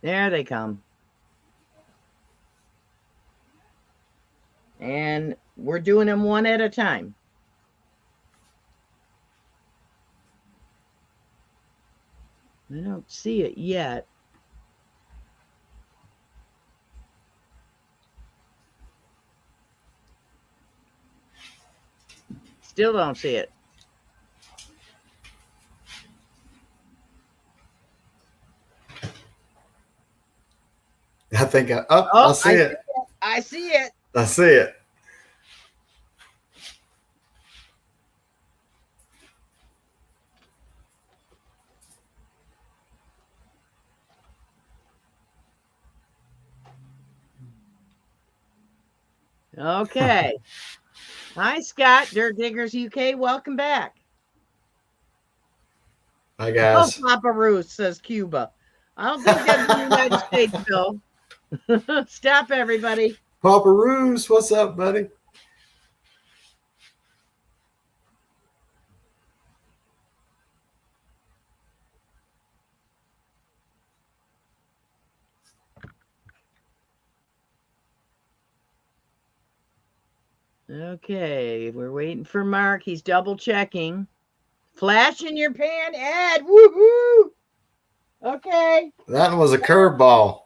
There they come. And we're doing them one at a time. I don't see it yet. Still don't see it. I think I see it. I see it. I see it. Okay. Hi, Scott, Dirt Diggers UK. Welcome back. Hi, guys. Oh, Papa Ruth, says Cuba. I don't think that's the United States, Bill. Stop, everybody. Papa Roos, what's up, buddy? Okay, we're waiting for Mark. He's double checking. Flash in your pan, Ed. Woohoo! Okay. That was a curveball.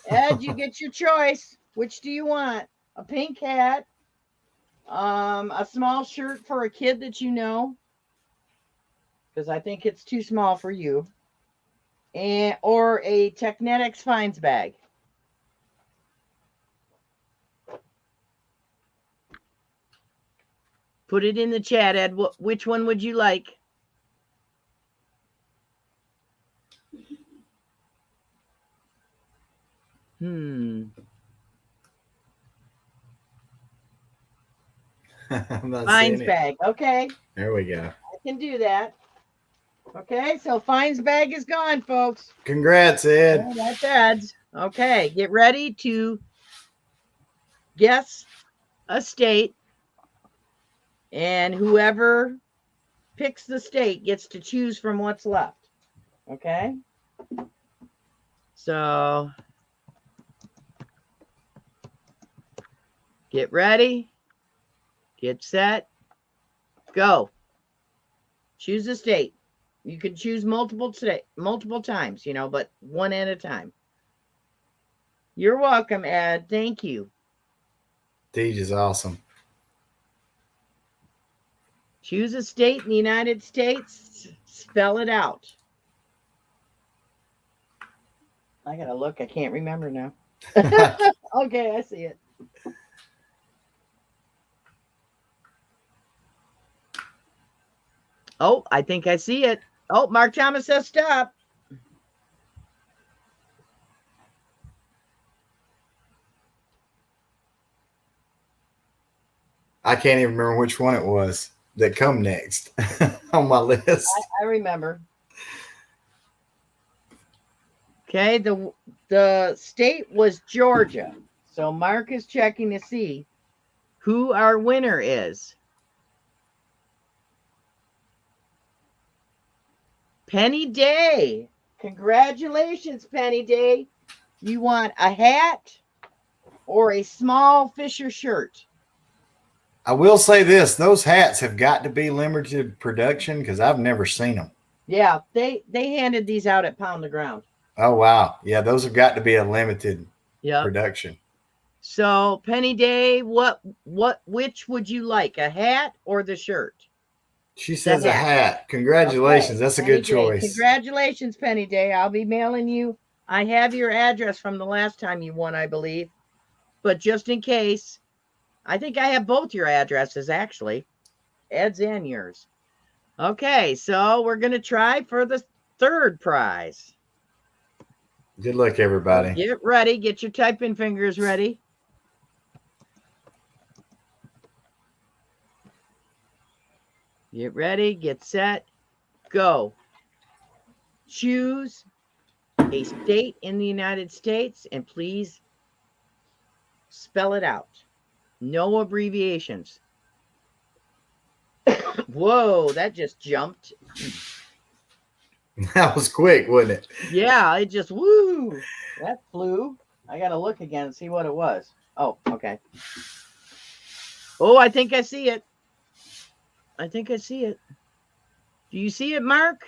Ed, you get your choice. Which do you want? A pink hat, a small shirt for a kid that you know, because I think it's too small for you, and or a Teknetics Finds bag. Put it in the chat, Ed. Which one would you like? Finds bag. Okay. There we go. I can do that. Okay, so Finds bag is gone, folks. Congrats, Ed. Oh, that's Ed's. Okay, get ready to guess a state, and whoever picks the state gets to choose from what's left. Okay? So, get ready, get set, go. Choose a state. You can choose multiple times, but one at a time. You're welcome, Ed. Thank you. Deej is awesome. Choose a state in the United States. Spell it out. I gotta look. I can't remember now. Okay, I see it. Oh, I think I see it. Oh, Mark Thomas says stop. I can't even remember which one it was that come next on my list. I remember. Okay, the state was Georgia. So Mark is checking to see who our winner is. Penny Day. Congratulations, Penny Day. You want a hat or a small Fisher shirt? I will say this, those hats have got to be limited production because I've never seen them. Yeah, they handed these out at Pound the Ground. Oh, wow. Yeah, those have got to be a limited production. So, Penny Day, which would you like, a hat or the shirt? She says a hat. Congratulations. Okay. That's a good choice. Congratulations, Penny Day. I'll be mailing you. I have your address from the last time you won, I believe. But just in case, I think I have both your addresses, actually. Ed's and yours. Okay, so we're going to try for the third prize. Good luck, everybody. Get ready. Get your typing fingers ready. Get ready. Get set. Go. Choose a state in the United States and please spell it out. No abbreviations. Whoa, that just jumped. That was quick, wasn't it? Yeah, it just, woo, that flew. I got to look again and see what it was. Oh, okay. Oh, I think I see it. I think I see it. Do you see it, Mark?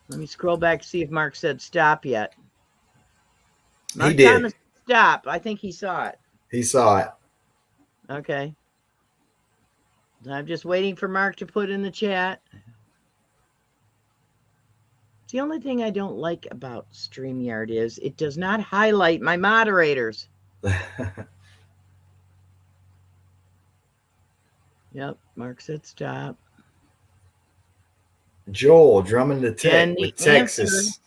Let me scroll back to see if Mark said stop yet. Mark He did. Thomas, stop. I think he saw it. He saw it. Okay. I'm just waiting for Mark to put in the chat. The only thing I don't like about StreamYard is it does not highlight my moderators. Yep, Mark said stop. Joel, Drummond the Tech And with the Texas. answer,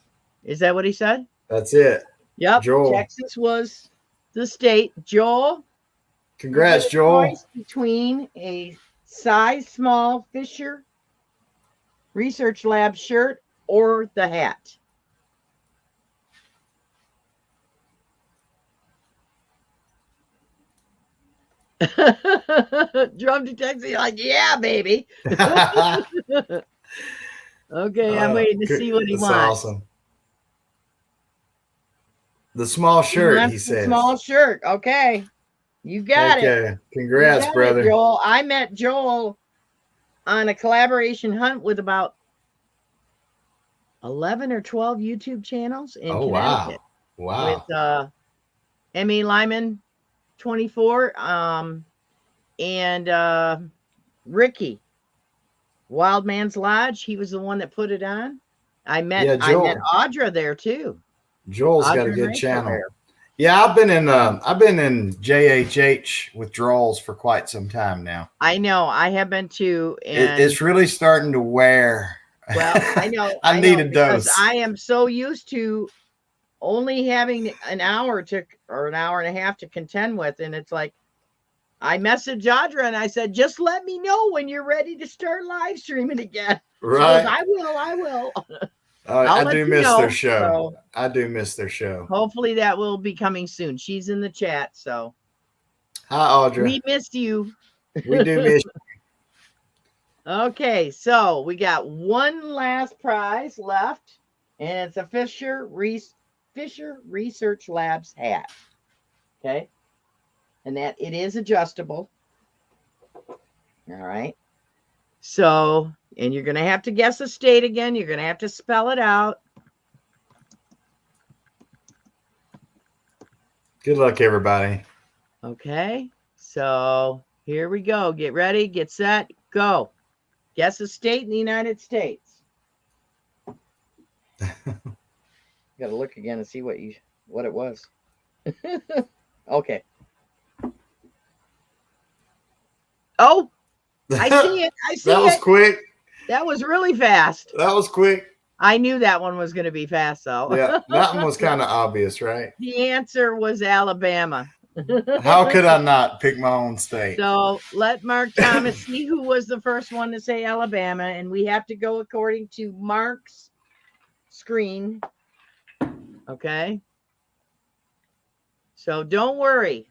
is that what he said? That's it. Yep, Joel. Texas was the state. Joel. Congrats, Joel. Choice between a size small Fisher Research Lab shirt or the hat. Drum detective, like, yeah, baby. Okay, I'm waiting to see what he wants. Awesome. The small shirt, he says. Small shirt. Okay. You got it. Congrats, brother. Joel. I met Joel on a collaboration hunt with about 11 or 12 YouTube channels in Connecticut. Wow. With Emmy Lyman 24 and Ricky Wild Man's Lodge. He was the one that put it on. I met Audra there too. Joel's got a good channel. There. Yeah, I've been in JHH withdrawals for quite some time now. I know, I have been too, and it's really starting to wear. Well, I know. I need a dose. I am so used to only having an hour or an hour and a half to contend with, and it's like I messaged Audra and I said, just let me know when you're ready to start live streaming again. Right. She goes, I will. I do miss their show. So I do miss their show. Hopefully that will be coming soon. She's in the chat. So hi, Audra. We missed you. We do miss you. Okay, so we got one last prize left, and it's a Fisher Research Labs hat. Okay, and that it is adjustable. All right. So, and you're going to have to guess a state again. You're going to have to spell it out. Good luck, everybody. Okay, so here we go. Get ready, get set, go. Guess a state in the United States. Got to look again and see what it was. Okay. Oh, I see it. I see it. That was quick. That was really fast. That was quick. I knew that one was going to be fast, though. Yeah, that one was kind of obvious, right? The answer was Alabama. How could I not pick my own state? So let Mark Thomas see who was the first one to say Alabama, and we have to go according to Mark's screen. Okay. So don't worry.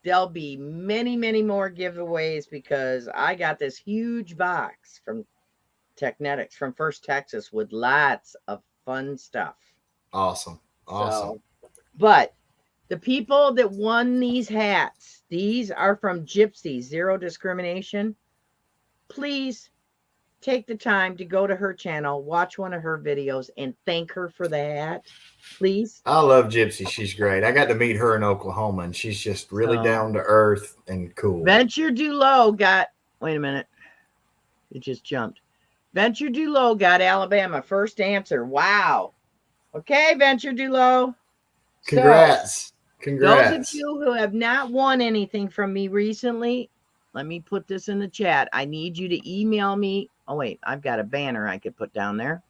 There'll be many, many more giveaways because I got this huge box from Teknetics from First Texas with lots of fun stuff. Awesome. So, but the people that won these hats, these are from Gypsy, Zero Discrimination. Please take the time to go to her channel, watch one of her videos, and thank her for the hat, please. I love Gypsy. She's great. I got to meet her in Oklahoma, and she's just really down to earth and cool. Venture Dulo got, wait a minute. It just jumped. Venture Dulo got Alabama. First answer. Wow. Okay, Venture Dulo. Congrats. Congrats. Those of you who have not won anything from me recently, let me put this in the chat. I need you to email me. Oh, wait, I've got a banner I could put down there.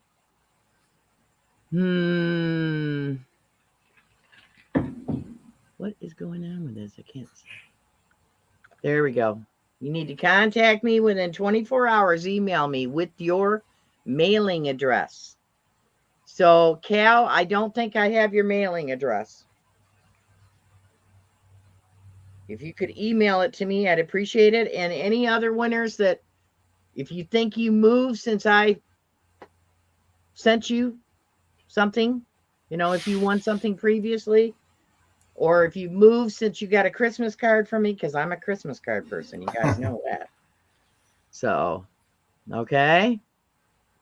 What is going on with this? I can't see. There we go. You need to contact me within 24 hours. Email me with your mailing address. So, Cal, I don't think I have your mailing address. If you could email it to me, I'd appreciate it. And any other winners that, if you think you moved since I sent you something, you know, if you won something previously, or if you moved since you got a Christmas card from me, because I'm a Christmas card person. You guys know that. So, okay.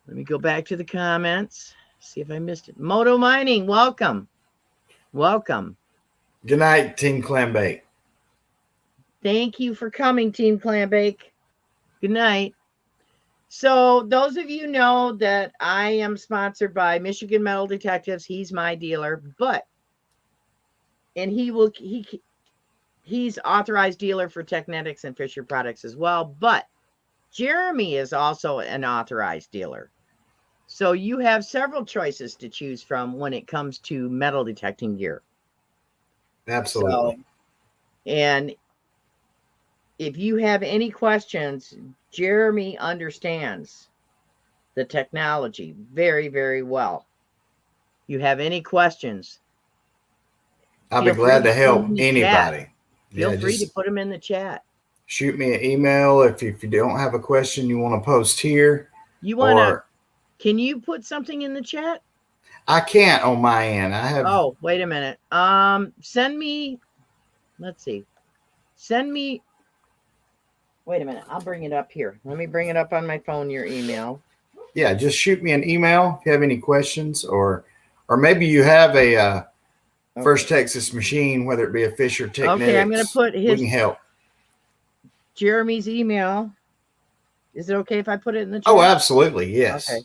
Let me go back to the comments. See if I missed it. Moto Mining, welcome. Welcome. Good night, Team Clambake. Thank you for coming, Team Clambake. Good night. So those of you know that I am sponsored by Michigan Metal Detectives. He's my dealer, and he's authorized dealer for Teknetics and Fisher products as well. But Jeremi is also an authorized dealer. So you have several choices to choose from when it comes to metal detecting gear. Absolutely. So, and if you have any questions, Jeremi understands the technology very, very well. You have any questions? I'll be glad to help anybody. Feel free to put them in the chat. Shoot me an email if you don't have a question you want to post here. You want to? Can you put something in the chat? I can't on my end. I have. Oh, wait a minute. Send me. Let's see. Send me. Wait a minute. I'll bring it up here. Let me bring it up on my phone. Your email. Yeah, just shoot me an email if you have any questions, or maybe you have a First Texas machine, whether it be a Fisher Teknetics. Okay, I'm going to put his. We can help. Jeremi's email. Is it okay if I put it in the chat? Oh, absolutely. Yes. Okay.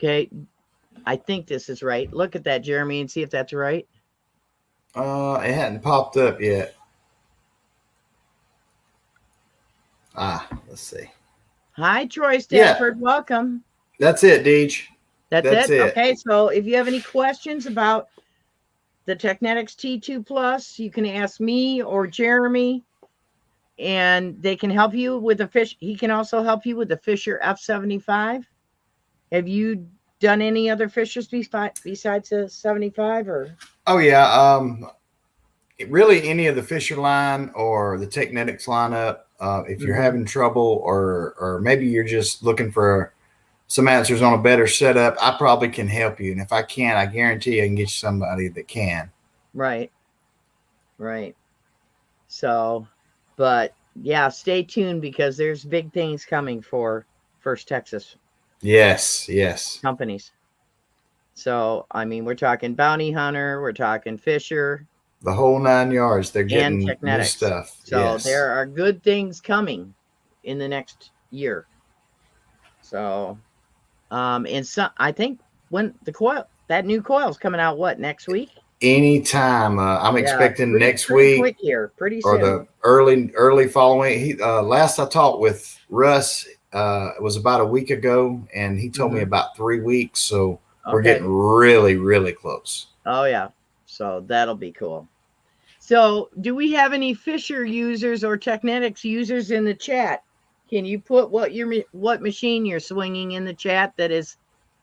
Okay, I think this is right. Look at that, Jeremi, and see if that's right. It hadn't popped up yet. Let's see. Hi, Troy Stafford. Yeah. Welcome. That's it, Deej. That's it. Okay, so if you have any questions about the Teknetics T2 Plus, you can ask me or Jeremi, and they can help you with the fish. He can also help you with the Fisher F75. Have you done any other Fishers besides the 75? Or? Oh, yeah. Really, any of the Fisher line or the Teknetics lineup. If you're having trouble, or maybe you're just looking for some answers on a better setup, I probably can help you. And if I can't, I guarantee I can get you somebody that can. Right. Right. So, but yeah, stay tuned because there's big things coming for First Texas. Yes. Yes. Companies. So, I mean, we're talking Bounty Hunter, we're talking Fisher. The whole 9 yards. They're getting new stuff. So there are good things coming in the next year. So, and so I think when that new coil's coming out, what, next week? Anytime. I'm expecting next week. Quick here, pretty soon. Or the early following. Last I talked with Russ, it was about a week ago, and he told me about 3 weeks. So we're getting really, really close. Oh yeah. So that'll be cool. So do we have any Fisher users or Teknetics users in the chat? Can you put what machine you're swinging in the chat that is,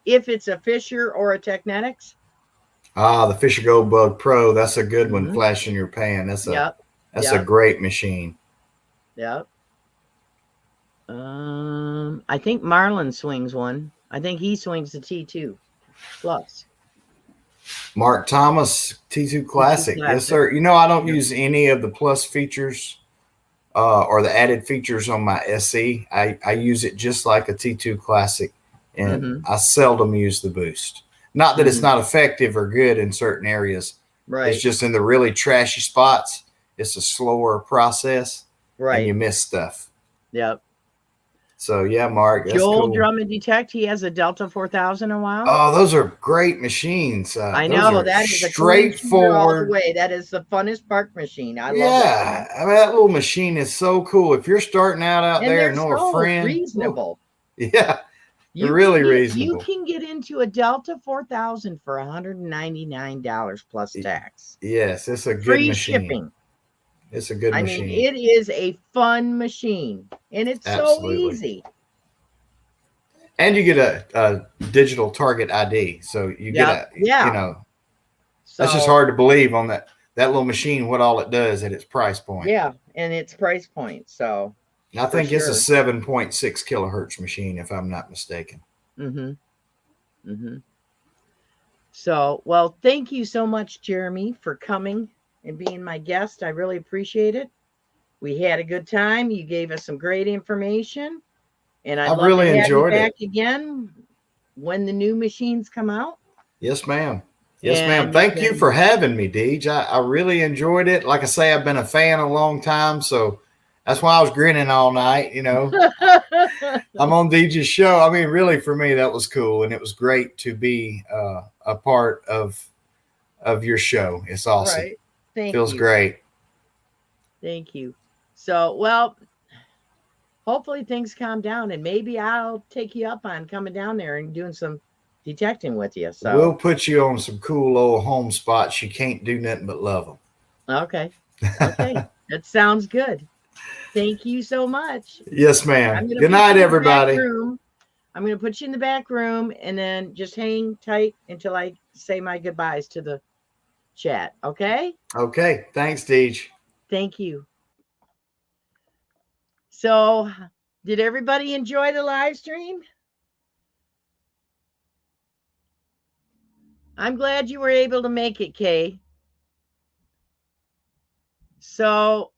if it's a Fisher or a Teknetics? The Fisher Gold Bug Pro. That's a good one. Flashing your pan. That's a great machine. Yep. I think Marlon swings one. I think he swings the T2 Plus. Mark Thomas, T2 Classic. Yes, sir. You know, I don't use any of the plus features or the added features on my SE. I use it just like a T2 Classic, and I seldom use the boost. Not that it's not effective or good in certain areas. Right. It's just in the really trashy spots, it's a slower process, and you Right. miss stuff. Yep. So yeah, Mark, that's Joel cool. Drum and Detect, he has a Delta 4000 a while. Oh, those are great machines. I Those know, are that is a clean shooter all the straightforward. way. That is the funnest park machine. I love that Yeah, thing. I mean, that little machine is so cool. If you're starting out And there they're and know a so friend, whew, reasonable. yeah, You really can reasonable. get into a Delta 4000 for $199 plus tax. Yes, it's a good Free machine. shipping. It's a good I mean, machine. it is a fun machine, and it's so Absolutely. easy. And you get a digital target ID. So you get Yep. a, you Yeah. know, that's just So, hard to believe on that little machine, what all it does at its price point. yeah, and its price point. So, I for think it's a sure. 7.6 kilohertz machine, if I'm not mistaken. Mm-hmm. Mm-hmm. So, well, thank you so much, Jeremy, for coming and being my guest. I really appreciate it. We had a good time. You gave us some great information, and I'd I've love to really have you enjoyed back it. again when the new machines come out. Yes, ma'am. Yes, ma'am. And you Thank you can, for having me, Deej. I really enjoyed it. Like I say, I've been a fan a long time, so that's why I was grinning all night. I'm on Deej's show. I mean, really, for me, that was cool, and it was great to be a part of your show. It's awesome. right. Thank Feels you. great. Thank you. So, well, hopefully things calm down, and maybe I'll take you up on coming down there and doing some detecting with you. We'll So, put you on some cool old home spots. You can't do nothing but love okay. Okay. That sounds good. Thank you so much. Yes, I'm ma'am. going to Good put night, you in the back everybody. room. I'm going to put you in the back room and then just hang tight until I say my goodbyes to the chat. Okay? Okay. Thanks, Deej. Thank you. So, did everybody enjoy the live stream? I'm glad you were able to make it, Kay. So,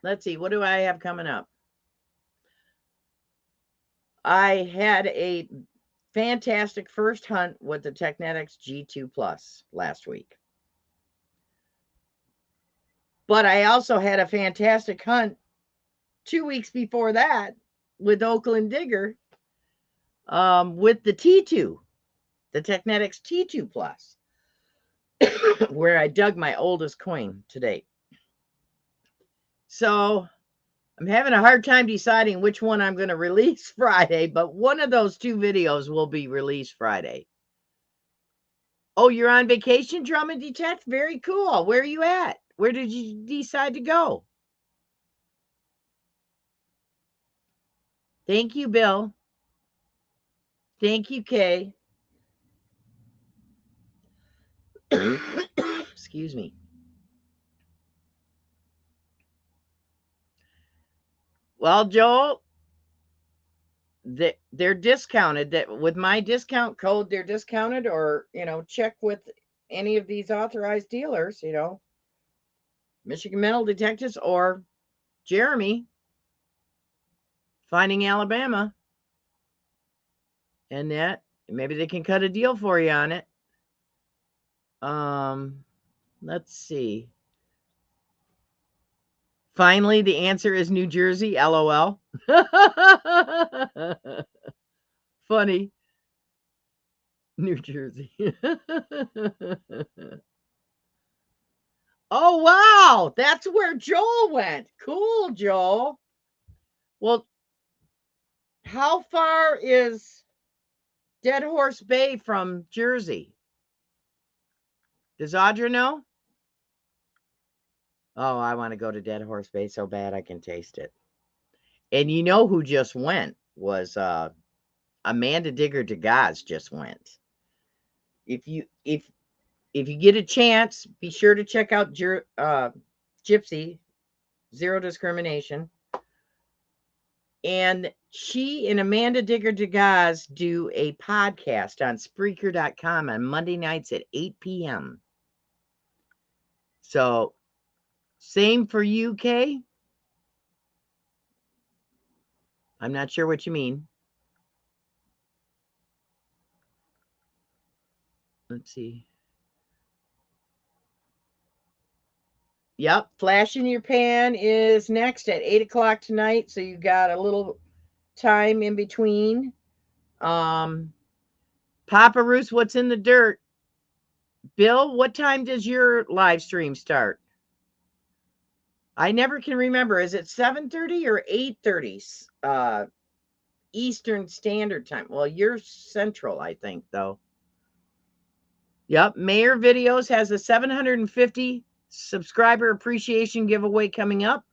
let's see, what do I have coming up? I had a fantastic first hunt with the Teknetics G2 Plus last week. But I also had a fantastic hunt 2 weeks before that with Oakland Digger with the T2, the Teknetics T2 Plus, where I dug my oldest coin to date. So I'm having a hard time deciding which one I'm going to release Friday, but one of those two videos will be released Friday. Oh, you're on vacation, Drum and Detect? Very cool. Where are you at? Where did you decide to go? Thank you, Bill. Thank you, Kay. Excuse me. Well, Joel, they're discounted. That with my discount code, they're discounted. Or check with any of these authorized dealers. Michigan Metal Detectives or Jeremi, Finding Alabama, and that maybe they can cut a deal for you on it. Let's see. Finally, the answer is New Jersey. LOL. Funny. New Jersey. Oh, wow. That's where Joel went. Cool, Joel. Well, how far is Dead Horse Bay from Jersey? Does Audra know? Oh, I want to go to Dead Horse Bay so bad I can taste it. And you know who just went was Amanda Digger DeGaz just went. If you get a chance, be sure to check out Gypsy, Zero Discrimination. And she and Amanda Digger DeGaz do a podcast on Spreaker.com on Monday nights at 8 p.m. So, same for UK. I'm not sure what you mean. Let's see. Yep, Flash in Your Pan is next at 8 o'clock tonight, so you got a little time in between. Papa Roos, what's in the dirt? Bill, what time does your live stream start? I never can remember. Is it 7:30 or 8:30 Eastern Standard Time? Well, you're Central, I think, though. Yep, Mayor Videos has a 750 subscriber appreciation giveaway coming up.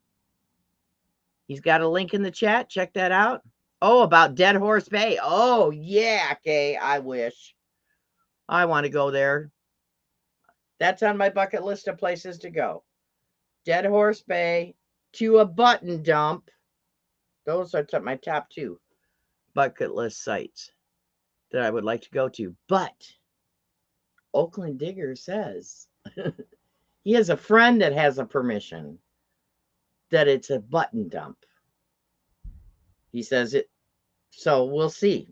He's got a link in the chat. Check that out. Oh, about Dead Horse Bay. Oh, yeah, okay. I wish. I want to go there. That's on my bucket list of places to go. Dead Horse Bay to a button dump. Those are my top 2 bucket list sites that I would like to go to. But Oakland Digger says he has a friend that has a permission that it's a button dump. He says it, so we'll see.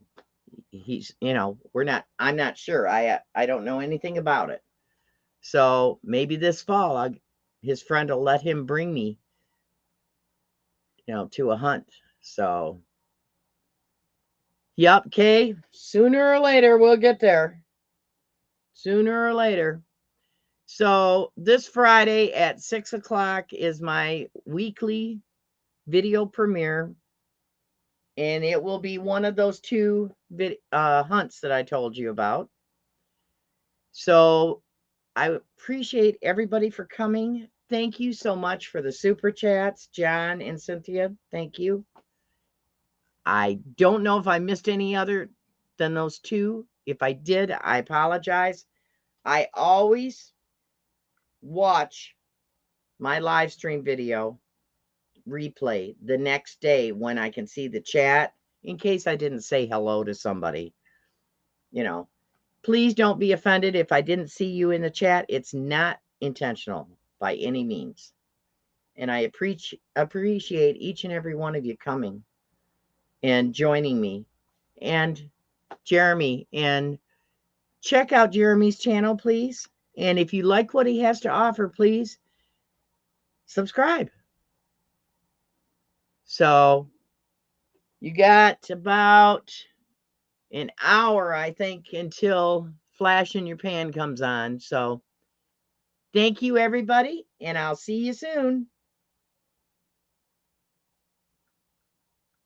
He's, I'm not sure. I don't know anything about it. So maybe this fall, his friend will let him bring me, to a hunt. So, yep, Kay, sooner or later we'll get there. Sooner or later. So this Friday at 6 o'clock is my weekly video premiere. And it will be one of those 2 hunts that I told you about. So I appreciate everybody for coming. Thank you so much for the super chats, John and Cynthia. Thank you. I don't know if I missed any other than those 2. If I did, I apologize. I always watch my live stream video replay the next day when I can see the chat, in case I didn't say hello to somebody. Please don't be offended if I didn't see you in the chat. It's not intentional by any means. And I appreciate each and every one of you coming and joining me. And Jeremi, and check out Jeremi's channel, please. And if you like what he has to offer, please subscribe. So you got about an hour, I think, until Flash in Your Pan comes on. So thank you, everybody, and I'll see you soon.